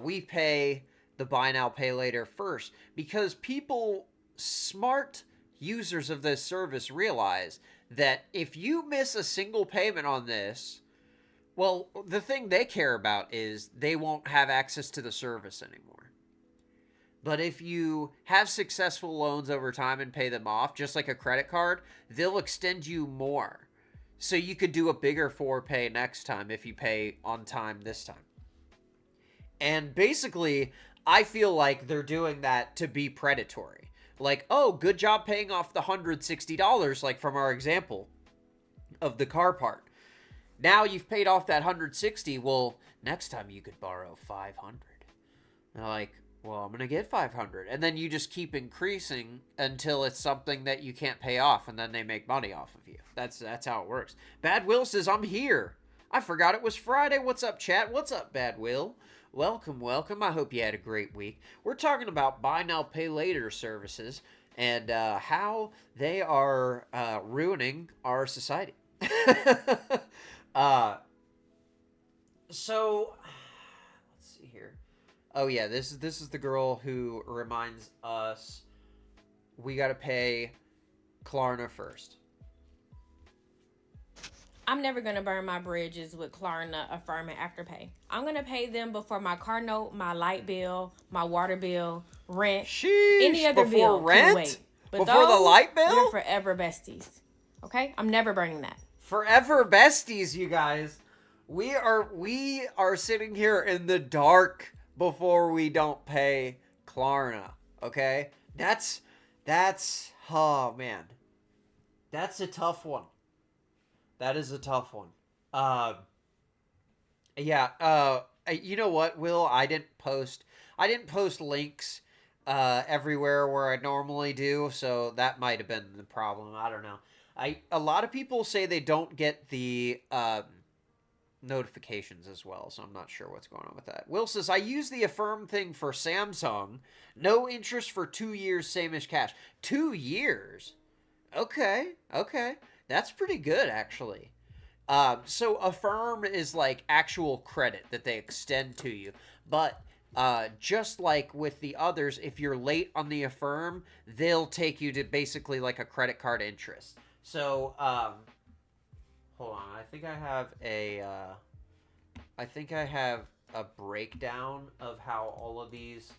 Speaker 1: we pay the buy now, pay later first. Because people, smart users of this service, realize that if you miss a single payment on this, well, the thing they care about is they won't have access to the service anymore. But if you have successful loans over time and pay them off, just like a credit card, they'll extend you more. So you could do a bigger forepay next time if you pay on time this time. And basically, I feel like they're doing that to be predatory. Like, oh, good job paying off the $160, like from our example of the car part. Now you've paid off that $160. Well, next time you could borrow $500. They're like, well, I'm going to get $500. And then you just keep increasing until it's something that you can't pay off, and then they make money off of you. That's how it works. Bad Will says, I'm here. I forgot it was Friday. What's up, chat? What's up, Bad Will? Welcome, welcome. I hope you had a great week. We're talking about buy now, pay later services and how they are ruining our society. So let's see here. Oh yeah, this is the girl who reminds us we gotta pay Klarna first.
Speaker 3: I'm never going to burn my bridges with Klarna, Affirm, and Afterpay. I'm going to pay them before my car note, my light bill, my water bill, rent, any other bill can wait. But
Speaker 1: before the light bill?
Speaker 3: We're forever besties. Okay? I'm never burning that.
Speaker 1: Forever besties, you guys. We are sitting here in the dark before we don't pay Klarna. Okay? That's oh man. That's a tough one. That is a tough one. Yeah. You know what, Will? I didn't post links everywhere where I normally do, so that might have been the problem. I don't know. A lot of people say they don't get the notifications as well, so I'm not sure what's going on with that. Will says, I use the Affirm thing for Samsung. No interest for 2 years, same as cash. 2 years? Okay. That's pretty good, actually. So Affirm is like actual credit that they extend to you. But just like with the others, if you're late on the Affirm, they'll take you to basically like a credit card interest. So, hold on. I think I have a breakdown of how all of these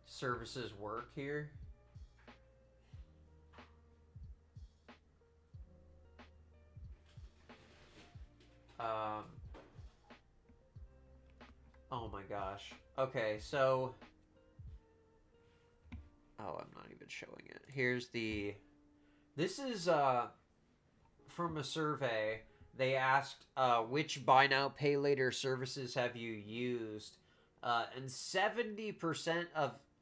Speaker 1: services work here. Oh my gosh. Okay, so... Oh, I'm not even showing it. This is, from a survey. They asked, which buy now, pay later services have you used? And 70%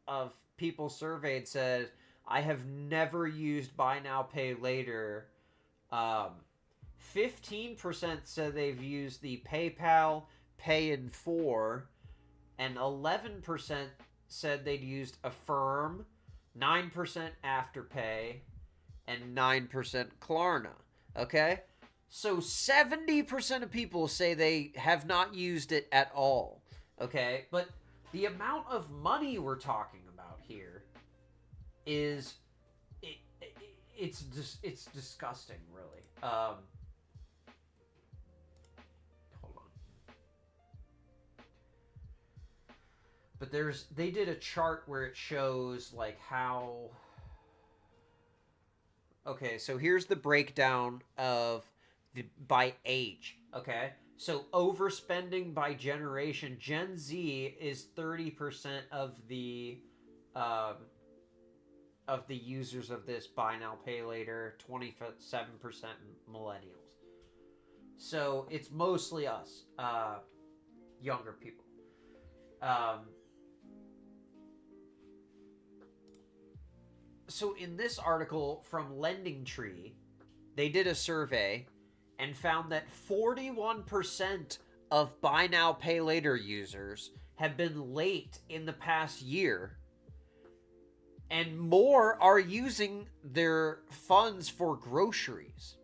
Speaker 1: of people surveyed said, I have never used buy now, pay later. 15% said they've used the PayPal Pay in 4, and 11% said they'd used Affirm, 9% Afterpay, and 9% Klarna. Okay? So 70% of people say they have not used it at all. Okay? But the amount of money we're talking about here is it's disgusting, really. Hold on. But they did a chart where it shows like how. Okay, so here's the breakdown of by age. Okay, so overspending by generation. Gen Z is 30% of the users of this buy now pay later. 27% millennials. So it's mostly us, younger people. So in this article from Lending Tree, they did a survey and found that 41% of buy now pay later users have been late in the past year, and more are using their funds for groceries.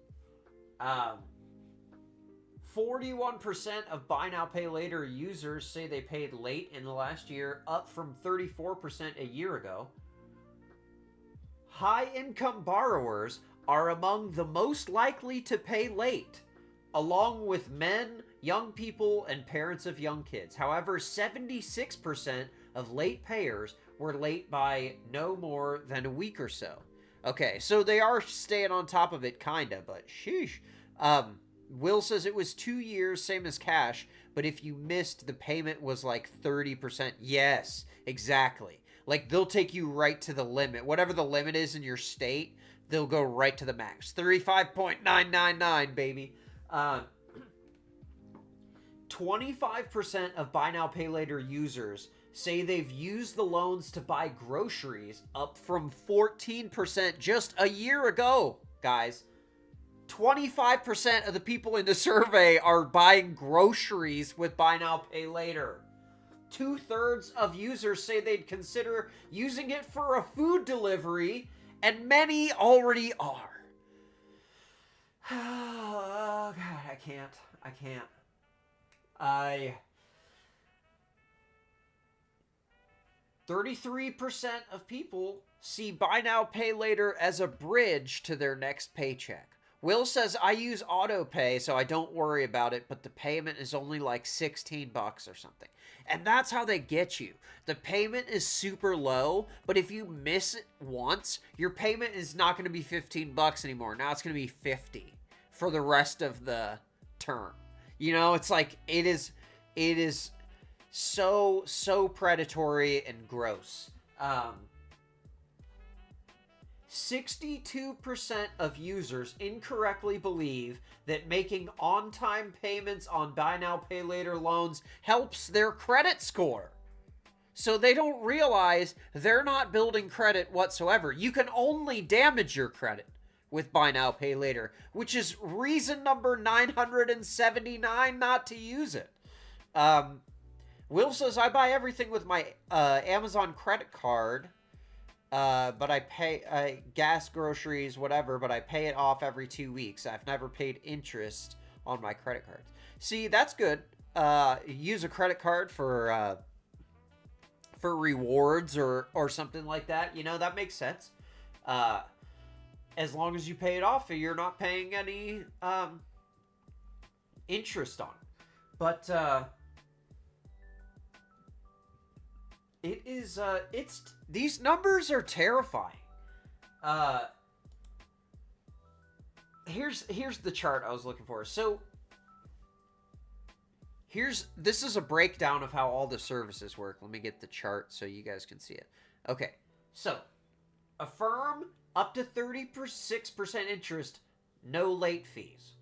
Speaker 1: 41% of buy now pay later users say they paid late in the last year, up from 34% a year ago. High-income borrowers are among the most likely to pay late, along with men, young people, and parents of young kids. However, 76% of late payers were late by no more than a week or so. Okay, so they are staying on top of it, kinda, but sheesh. Will says it was 2 years, same as cash, but if you missed, the payment was like 30%. Yes, exactly. Like, they'll take you right to the limit. Whatever the limit is in your state, they'll go right to the max. 35.999, baby. 25% of buy now pay later users say they've used the loans to buy groceries, up from 14% just a year ago, guys. 25% of the people in the survey are buying groceries with buy now pay later. 2/3 of users say they'd consider using it for a food delivery, and many already are. Oh, God, I can't. 33% of people see buy now pay later as a bridge to their next paycheck. Will says, I use auto pay, so I don't worry about it, but the payment is only like $16 or something. And that's how they get you. The payment is super low, but if you miss it once, your payment is not going to be $15 anymore. Now it's going to be $50 for the rest of the term. You know, it's like, it is so predatory and gross. 62% of users incorrectly believe that making on-time payments on buy now pay later loans helps their credit score. So they don't realize they're not building credit whatsoever. You can only damage your credit with buy now pay later, which is reason number 979 not to use it. Will says, I buy everything with my Amazon credit card. But I pay gas, groceries, whatever, but I pay it off every 2 weeks. I've never paid interest on my credit cards. See, that's good. Use a credit card for rewards or something like that. You know, that makes sense. As long as you pay it off, you're not paying any interest on it. But these numbers are terrifying. Here's the chart I was looking for. So this is a breakdown of how all the services work. Let me get the chart so you guys can see it. Okay, so Affirm up to 36% interest, no late fees.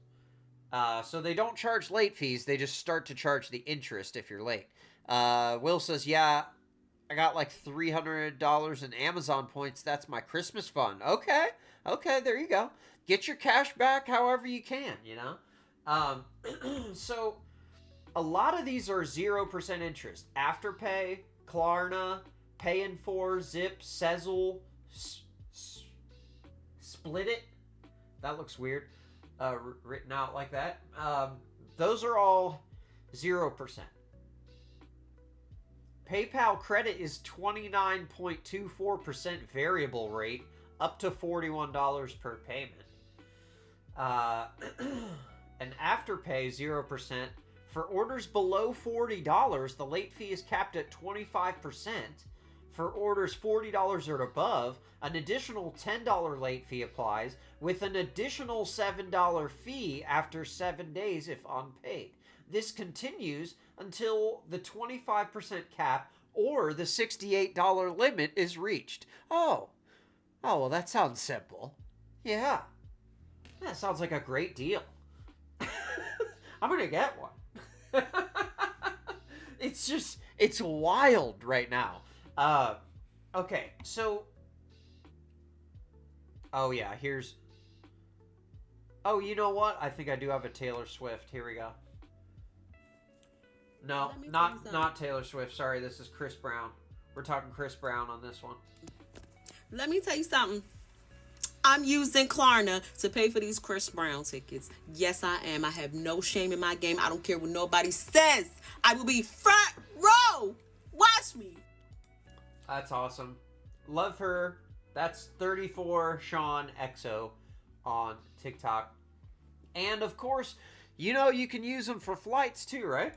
Speaker 1: So they don't charge late fees. They just start to charge the interest if you're late. Will says, yeah, I got like $300 in Amazon points. That's my Christmas fund. Okay, there you go. Get your cash back however you can, you know? So a lot of these are 0% interest. Afterpay, Klarna, Pay in 4, Zip, Sezzle, Split It. That looks weird. Written out like that. Those are all 0%. PayPal credit is 29.24% variable rate, up to $41 per payment. And Afterpay 0%. For orders below $40, the late fee is capped at 25%. For orders $40 or above, an additional $10 late fee applies, with an additional $7 fee after 7 days if unpaid. This continues until the 25% cap or the $68 limit is reached. Oh, well, that sounds simple. Yeah. That sounds like a great deal. I'm going to get one. It's wild right now. Okay, so... Oh, yeah, here's... Oh, you know what? I think I do have a Taylor Swift. Here we go. No, not Taylor Swift. Sorry, this is Chris Brown. We're talking Chris Brown on this one.
Speaker 12: Let me tell you something. I'm using Klarna to pay for these Chris Brown tickets. Yes, I am. I have no shame in my game. I don't care what nobody says. I will be front row. Watch me.
Speaker 1: That's awesome. Love her. That's 34 Sean XO on TikTok. And of course, you know you can use them for flights too, right?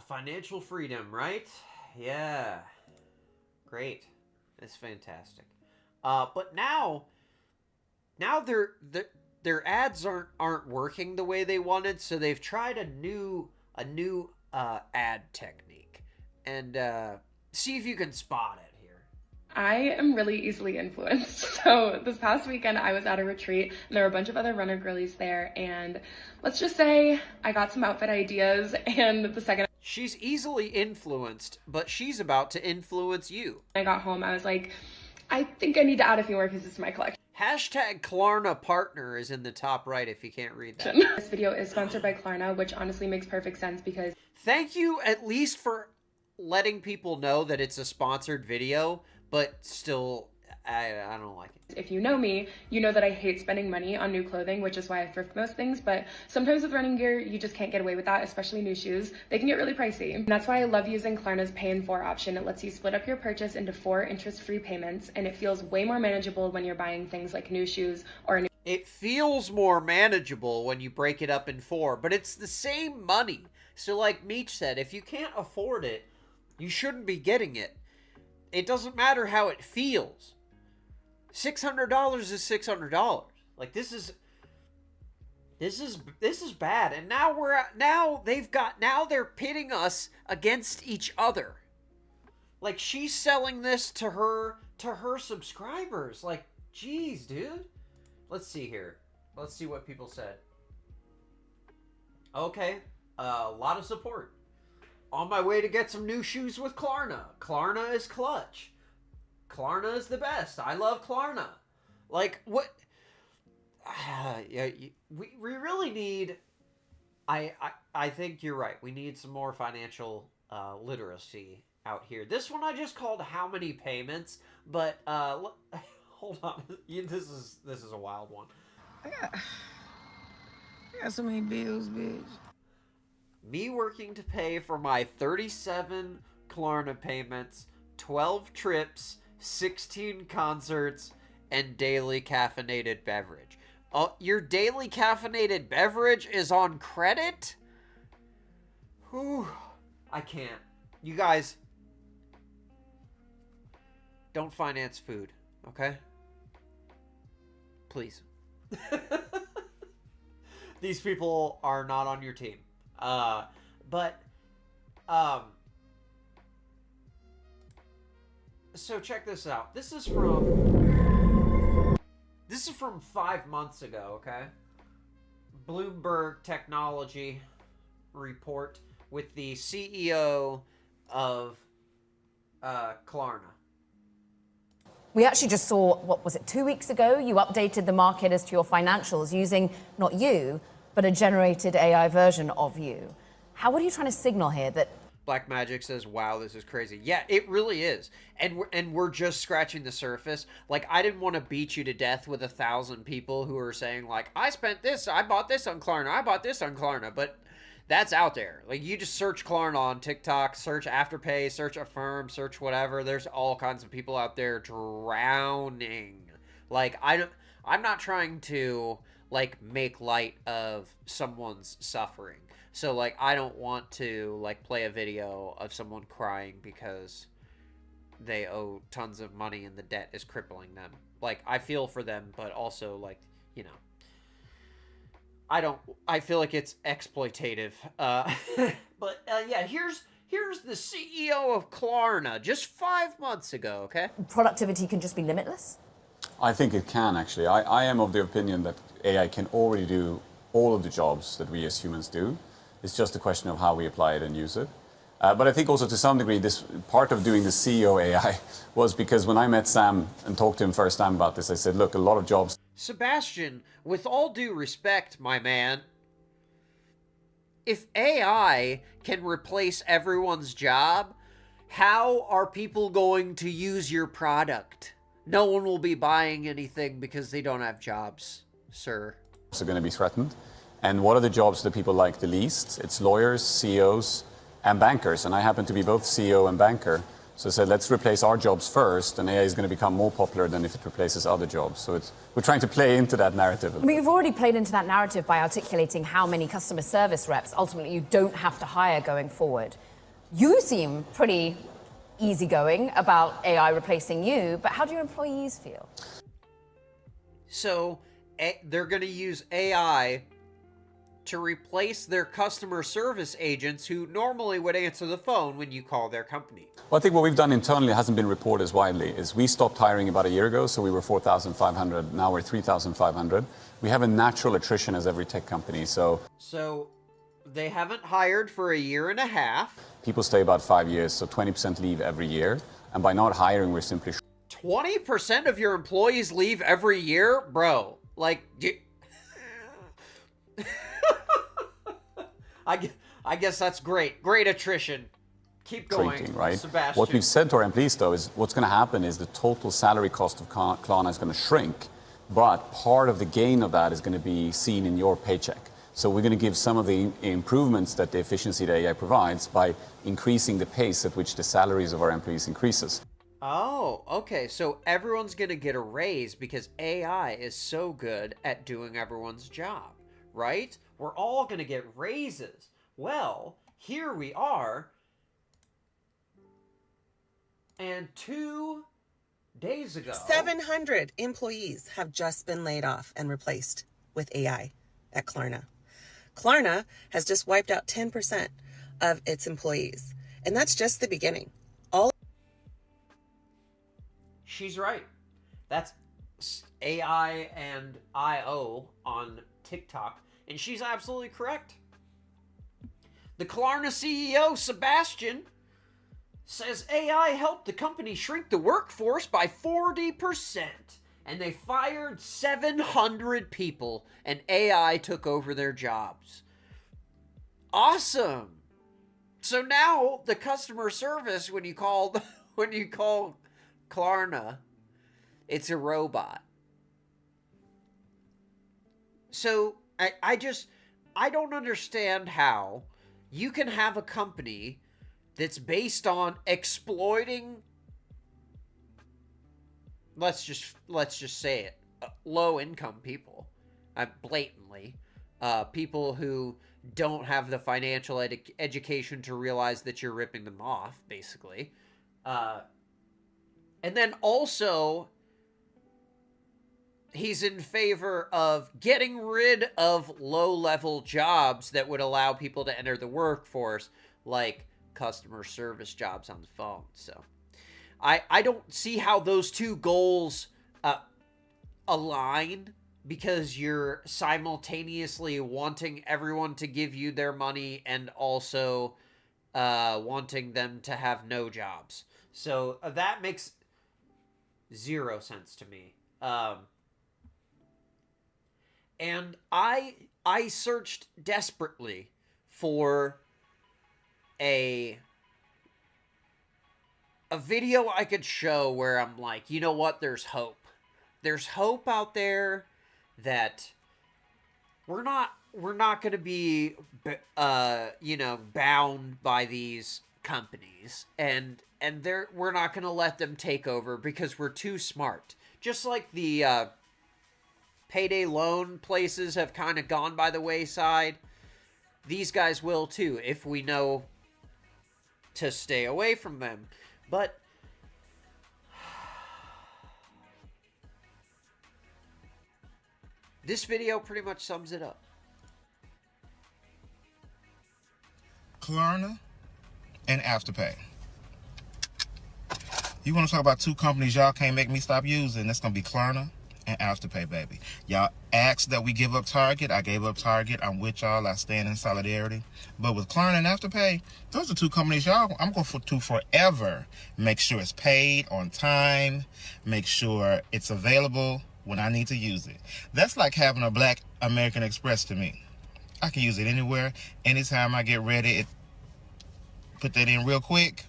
Speaker 1: Financial freedom, right? Yeah. Great. It's fantastic. But now their ads aren't working the way they wanted, so they've tried a new ad technique. And see if you can spot it here.
Speaker 13: I am really easily influenced. So this past weekend I was at a retreat and there were a bunch of other runner girlies there, and let's just say I got some outfit ideas, and the second
Speaker 1: she's easily influenced, but she's about to influence you.
Speaker 13: I got home, I was like, I think I need to add a few more pieces to my collection.
Speaker 1: Hashtag Klarna partner is in the top right if you can't read that.
Speaker 13: This video is sponsored by Klarna, which honestly makes perfect sense because...
Speaker 1: Thank you at least for letting people know that it's a sponsored video, but still, I don't like it.
Speaker 13: If you know me, you know that I hate spending money on new clothing, which is why I thrift most things, but sometimes with running gear, you just can't get away with that, especially new shoes. They can get really pricey. And that's why I love using Klarna's Pay in 4 option. It lets you split up your purchase into 4 interest-free payments, and it feels way more manageable when you're buying things like new shoes or new...
Speaker 1: It feels more manageable when you break it up in 4, but it's the same money. So like Meech said, if you can't afford it, you shouldn't be getting it. It doesn't matter how it feels. $600 is $600. Like this is bad. And now they're pitting us against each other. Like she's selling this to her subscribers. Like, geez, dude. Let's see here. Let's see what people said. Okay, a lot of support. On my way to get some new shoes with Klarna. Klarna is clutch. Klarna is the best. I love Klarna. Like, what? We really need... I think you're right. We need some more financial literacy out here. This one I just called How Many Payments, but hold on. This is a wild one.
Speaker 11: I got so many bills, bitch.
Speaker 1: Me working to pay for my 37 Klarna payments, 12 trips, 16 concerts, and daily caffeinated beverage. Your daily caffeinated beverage is on credit? Whew. I can't. You guys, don't finance food, okay? Please. These people are not on your team. So check this out. This is from 5 months ago, okay? Bloomberg Technology report with the CEO of Klarna.
Speaker 14: We actually just saw, what was it, 2 weeks ago? You updated the market as to your financials using not you, but a generated AI version of you. What are you trying to signal here? That
Speaker 1: Black Magic says, wow, this is crazy. Yeah, it really is. And we're just scratching the surface. Like, I didn't want to beat you to death with 1,000 people who are saying, like, I spent this, I bought this on Klarna, I bought this on Klarna. But That's out there. Like, you just search Klarna on TikTok, search Afterpay, search Affirm, search whatever. There's all kinds of people out there drowning. Like, I'm not trying to, like, make light of someone's suffering. So, like, I don't want to, like, play a video of someone crying because they owe tons of money and the debt is crippling them. Like, I feel for them, but also, like, you know, I feel like it's exploitative. But yeah, here's the CEO of Klarna just 5 months ago, okay?
Speaker 14: Productivity can just be limitless?
Speaker 15: I think it can, actually. I am of the opinion that AI can already do all of the jobs that we as humans do. It's just a question of how we apply it and use it. But I think also to some degree, this part of doing the CEO AI was because when I met Sam and talked to him first time about this, I said, look, a lot of jobs.
Speaker 1: Sebastian, with all due respect, my man, if AI can replace everyone's job, how are people going to use your product? No one will be buying anything because they don't have jobs, sir.
Speaker 15: Are going to be threatened. And what are the jobs that people like the least? It's lawyers, CEOs, and bankers. And I happen to be both CEO and banker. So I said, let's replace our jobs first, and AI is going to become more popular than if it replaces other jobs. So we're trying to play into that narrative.
Speaker 14: I mean, you've already played into that narrative by articulating how many customer service reps ultimately you don't have to hire going forward. You seem pretty easygoing about AI replacing you, but how do your employees feel?
Speaker 1: So they're going to use AI to replace their customer service agents who normally would answer the phone when you call their company.
Speaker 15: Well, I think what we've done internally hasn't been reported as widely. Is we stopped hiring about a year ago, so we were 4,500. Now we're 3,500. We have a natural attrition as every tech company, so
Speaker 1: they haven't hired for a year and a half.
Speaker 15: People stay about 5 years, so 20% leave every year. And by not hiring, we're simply
Speaker 1: 20% of your employees leave every year? Bro, like, I guess that's great. Great attrition. Keep going,
Speaker 15: right?
Speaker 1: Sebastian.
Speaker 15: What we've said to our employees, though, is what's going to happen is the total salary cost of Klarna is going to shrink, but part of the gain of that is going to be seen in your paycheck. So we're going to give some of the improvements that the efficiency that AI provides by increasing the pace at which the salaries of our employees increases.
Speaker 1: Oh, okay. So everyone's going to get a raise because AI is so good at doing everyone's job, right? We're all going to get raises. Well, here we are. And 2 days ago,
Speaker 16: 700 employees have just been laid off and replaced with AI at Klarna. Klarna has just wiped out 10% of its employees. And that's just the beginning.
Speaker 1: She's right. That's AI and IO on TikTok. And she's absolutely correct. The Klarna CEO, Sebastian, says AI helped the company shrink the workforce by 40%. And they fired 700 people, and AI took over their jobs. Awesome. So now the customer service, when you call Klarna, it's a robot. So I don't understand how you can have a company that's based on exploiting, let's just say it, low income people, blatantly, people who don't have the financial education to realize that you're ripping them off, basically, and then also he's in favor of getting rid of low-level jobs that would allow people to enter the workforce, like customer service jobs on the phone. So I don't see how those two goals align, because you're simultaneously wanting everyone to give you their money and also wanting them to have no jobs. So that makes zero sense to me. And I searched desperately for a video I could show where I'm like, you know what, there's hope. There's hope out there that we're not going to be, bound by these companies, and we're not going to let them take over because we're too smart. Just like the payday loan places have kind of gone by the wayside, these guys will too if we know to stay away from them. But this video pretty much sums it up.
Speaker 6: Klarna and Afterpay. You want to talk about two companies y'all can't make me stop using? That's going to be Klarna and Afterpay, baby. Y'all asked that we give up Target. I gave up Target. I'm with y'all. I stand in solidarity. But with Klarna and Afterpay, those are two companies y'all I'm going to forever make sure it's paid on time, make sure it's available when I need to use it. That's like having a Black American Express to me. I can use it anywhere, anytime I get ready. Put that in real quick.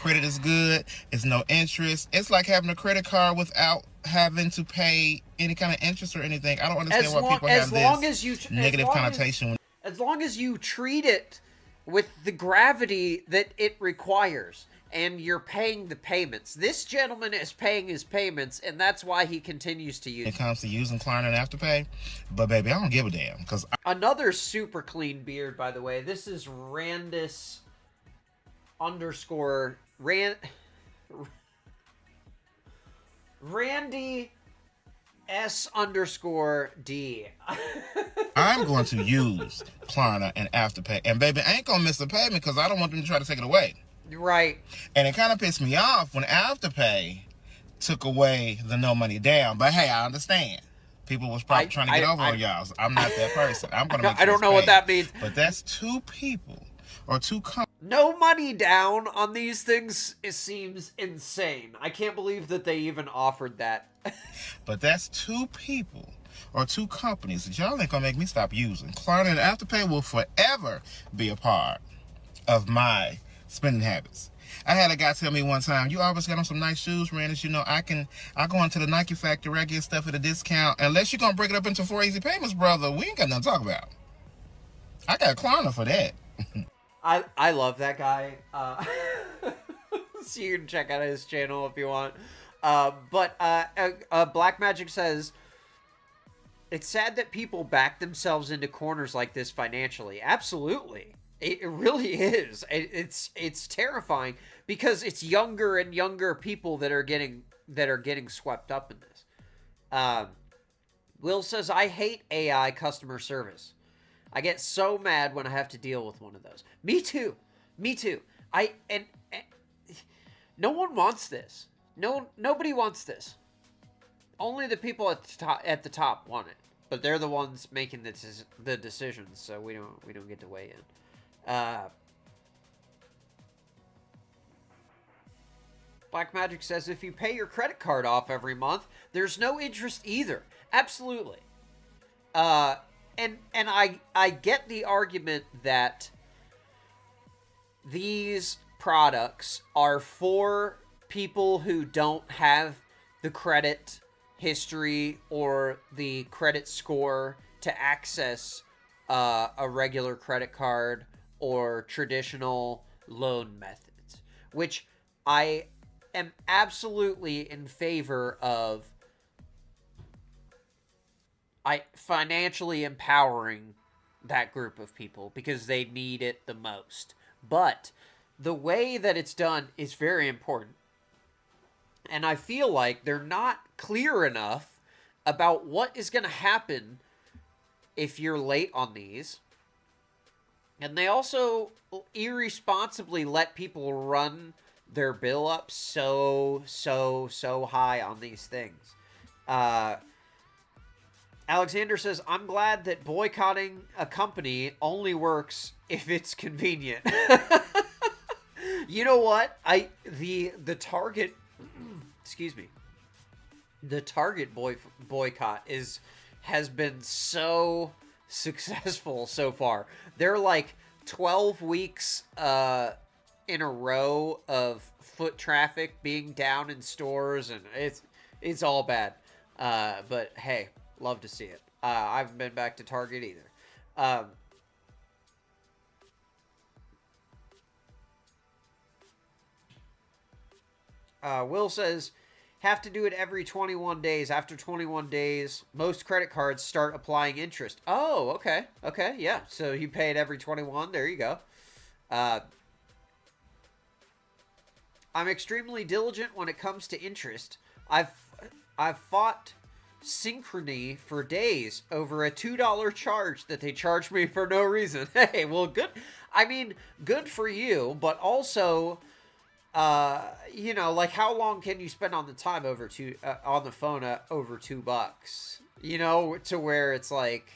Speaker 6: Credit is good. It's no interest. It's like having a credit card without having to pay any kind of interest or anything. I don't understand why people have this negative connotation.
Speaker 1: As long as you treat it with the gravity that it requires, and you're paying the payments. This gentleman is paying his payments, and that's why he continues to use it.
Speaker 6: When it comes to using Klarna and Afterpay, but baby, I don't give a damn.
Speaker 1: Another super clean beard, by the way. This is Randis _ Randy S_D.
Speaker 6: I'm going to use Klarna and Afterpay, and baby, I ain't gonna miss a payment because I don't want them to try to take it away.
Speaker 1: Right.
Speaker 6: And it kind of pissed me off when Afterpay took away the no money down. But hey, I understand. People was probably trying to get over on y'all. So I'm not that person. I'm gonna make sure
Speaker 1: I don't know what that means.
Speaker 6: But that's two people or two companies.
Speaker 1: No money down on these things, it seems insane. I can't believe that they even offered that.
Speaker 6: But that's two people or two companies that y'all ain't gonna make me stop using. Klarna and Afterpay will forever be a part of my spending habits. I had a guy tell me one time, you always got on some nice shoes, Randis. I go into the Nike factory, I get stuff at a discount. Unless you're going to break it up into 4 easy payments, brother, we ain't got nothing to talk about. I got Klarna for that.
Speaker 1: I love that guy. So you can check out his channel if you want. But Black Magic says, it's sad that people back themselves into corners like this financially. Absolutely. It really is. It's terrifying because it's younger and younger people that are getting swept up in this. Will says, I hate AI customer service. I get so mad when I have to deal with one of those. Me too. And no one wants this. Nobody wants this. Only the people at the top want it, but they're the ones making the decisions, so we don't get to weigh in. Black Magic says, if you pay your credit card off every month, there's no interest either. Absolutely. And I get the argument that these products are for people who don't have the credit history or the credit score to access a regular credit card or traditional loan methods, which I am absolutely in favor of financially empowering that group of people because they need it the most. But the way that it's done is very important. And I feel like they're not clear enough about what is going to happen if you're late on these. And they also irresponsibly let people run their bill up so high on these things. Alexander says, I'm glad that boycotting a company only works if it's convenient. You know what? The Target, excuse me, the Target boycott has been so successful so far. They're like 12 weeks in a row of foot traffic being down in stores, and it's all bad. But hey, love to see it. I haven't been back to Target either. Will says, have to do it every 21 days. After 21 days, most credit cards start applying interest. Oh, okay. Okay, yeah. So you pay it every 21. There you go. I'm extremely diligent when it comes to interest. I've fought Synchrony for days over a $2 charge that they charged me for no reason. Hey, well, good. I mean, good for you, but also, you know, like, how long can you spend on the time over on the phone over $2? You know, to where it's like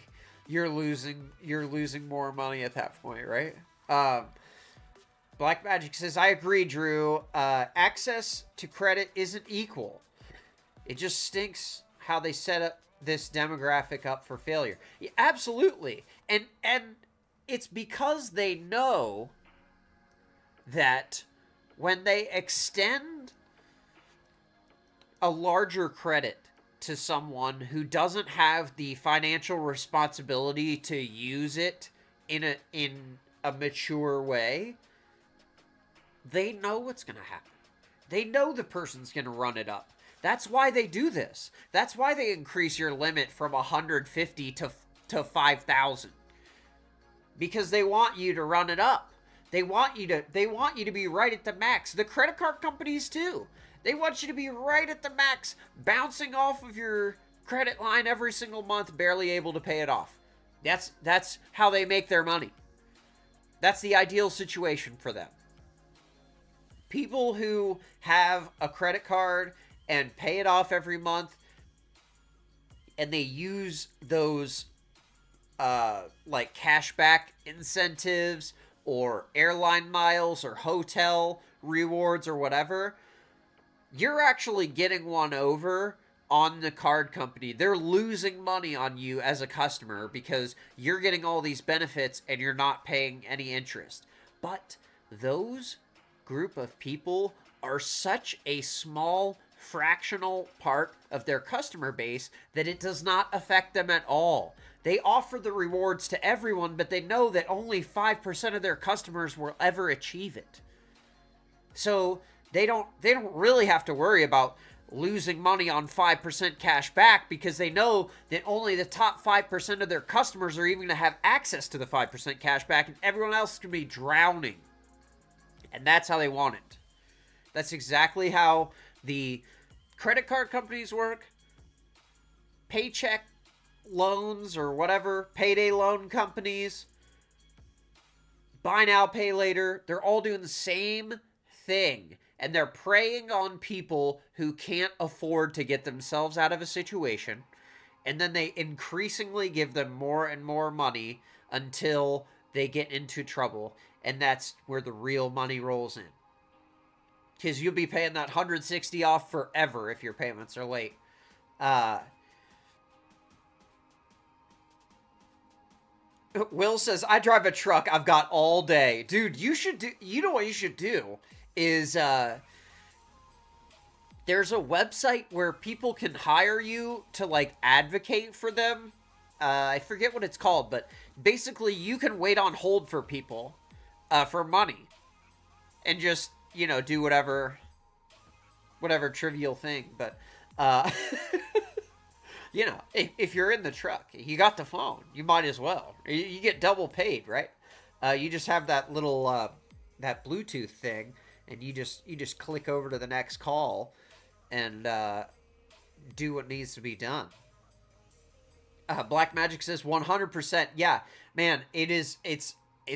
Speaker 1: you're losing more money at that point, right? Black Magic says, I agree, Drew. Access to credit isn't equal. It just stinks how they set up this demographic up for failure. Yeah, absolutely. And it's because they know that when they extend a larger credit to someone who doesn't have the financial responsibility to use it in a mature way, they know what's going to happen. They know the person's going to run it up. That's why they do this. That's why they increase your limit from 150 to 5,000. Because they want you to run it up. They want you to be right at the max. The credit card companies too. They want you to be right at the max, bouncing off of your credit line every single month, barely able to pay it off. That's how they make their money. That's the ideal situation for them. People who have a credit card and pay it off every month, and they use those like cashback incentives or airline miles or hotel rewards or whatever, you're actually getting one over on the card company. They're losing money on you as a customer because you're getting all these benefits and you're not paying any interest. But those group of people are such a small fractional part of their customer base that it does not affect them at all. They offer the rewards to everyone, but they know that only 5% of their customers will ever achieve it. So they don't really have to worry about losing money on 5% cash back because they know that only the top 5% of their customers are even going to have access to the 5% cash back, and everyone else is going to be drowning. And that's how they want it. That's exactly how the credit card companies work. Paycheck loans or whatever, payday loan companies, buy now, pay later, they're all doing the same thing. And they're preying on people who can't afford to get themselves out of a situation. And then they increasingly give them more and more money until they get into trouble. And that's where the real money rolls in. Because you'll be paying that $160 off forever if your payments are late. Will says, I drive a truck. I've got all day. Dude, you know what you should do is, there's a website where people can hire you to, like, advocate for them. I forget what it's called, but basically you can wait on hold for people, for money. And just, you know, do whatever trivial thing. But, you know, if you're in the truck, you got the phone, you might as well. You get double paid, right? You just have that little, that Bluetooth thing, and you just click over to the next call and do what needs to be done. Black Magic says 100%. Yeah, man, it's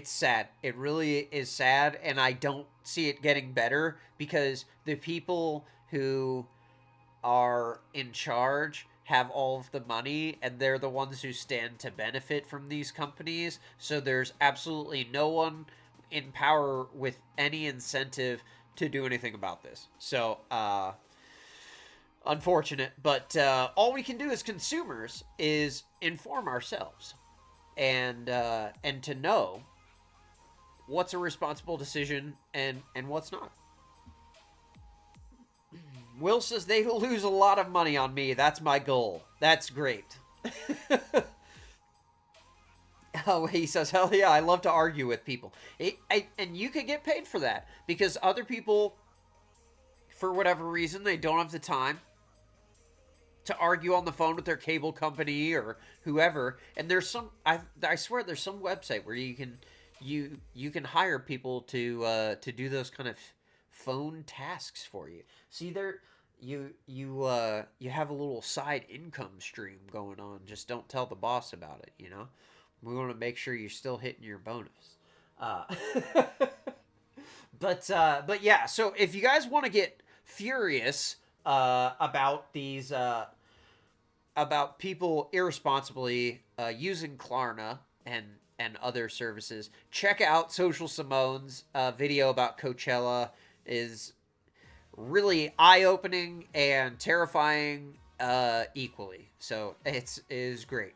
Speaker 1: sad. It really is sad, and I don't see it getting better because the people who are in charge have all of the money, and they're the ones who stand to benefit from these companies. So there's absolutely no one in power with any incentive to do anything about this. So, unfortunate, but all we can do as consumers is inform ourselves and to know what's a responsible decision and what's not. Will says they lose a lot of money on me. That's my goal. That's great. Oh, he says, hell yeah, I love to argue with people. And you could get paid for that, because other people, for whatever reason, they don't have the time to argue on the phone with their cable company or whoever. And there's some, I swear there's some website where you can hire people to do those kind of phone tasks for you. See, you have a little side income stream going on. Just don't tell the boss about it, you know? We want to make sure you're still hitting your bonus. But yeah, so if you guys want to get furious about these about people irresponsibly using Klarna and other services, check out Social Symone's video about Coachella. Is really eye-opening and terrifying equally. So it is great.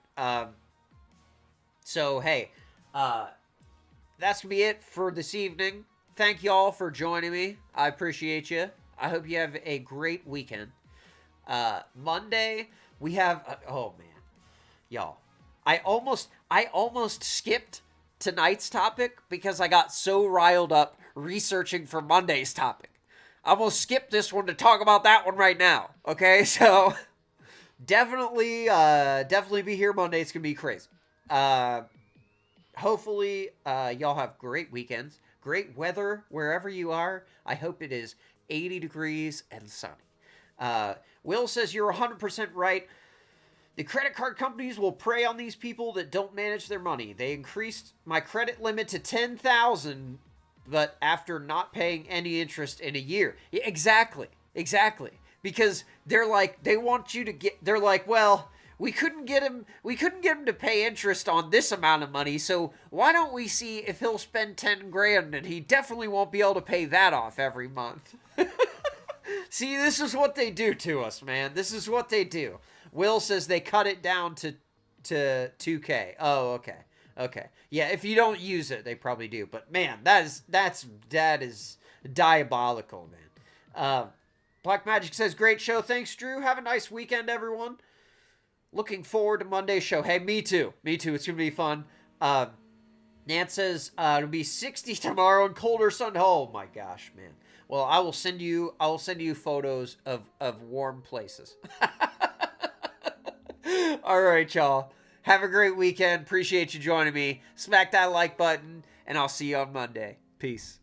Speaker 1: So hey, that's gonna be it for this evening. Thank y'all for joining me. I appreciate you. I hope you have a great weekend. Monday we have oh man, y'all, I almost skipped tonight's topic because I got so riled up researching for Monday's topic. I almost skipped this one to talk about that one right now. Okay, so definitely be here Monday. It's gonna be crazy. Hopefully y'all have great weekends, great weather wherever you are. I hope it is 80 degrees and sunny. Will says you're 100% right. The credit card companies will prey on these people that don't manage their money. They increased my credit limit to $10,000, but after not paying any interest in a year. Yeah, exactly. Because they're like, they want you to get, they're like, well, we couldn't get him to pay interest on this amount of money, so why don't we see if he'll spend 10 grand, and he definitely won't be able to pay that off every month. See, this is what they do to us, man. This is what they do. Will says they cut it down to 2K. Oh, okay. Yeah, if you don't use it, they probably do. But man, that is diabolical, man. Black Magic says, great show. Thanks, Drew. Have a nice weekend, everyone. Looking forward to Monday's show. Hey, me too. It's going to be fun. Nance says, it'll be 60 tomorrow and colder sun. Oh my gosh, man. Well, I will send you photos of warm places. All right, y'all. Have a great weekend. Appreciate you joining me. Smack that like button, and I'll see you on Monday. Peace.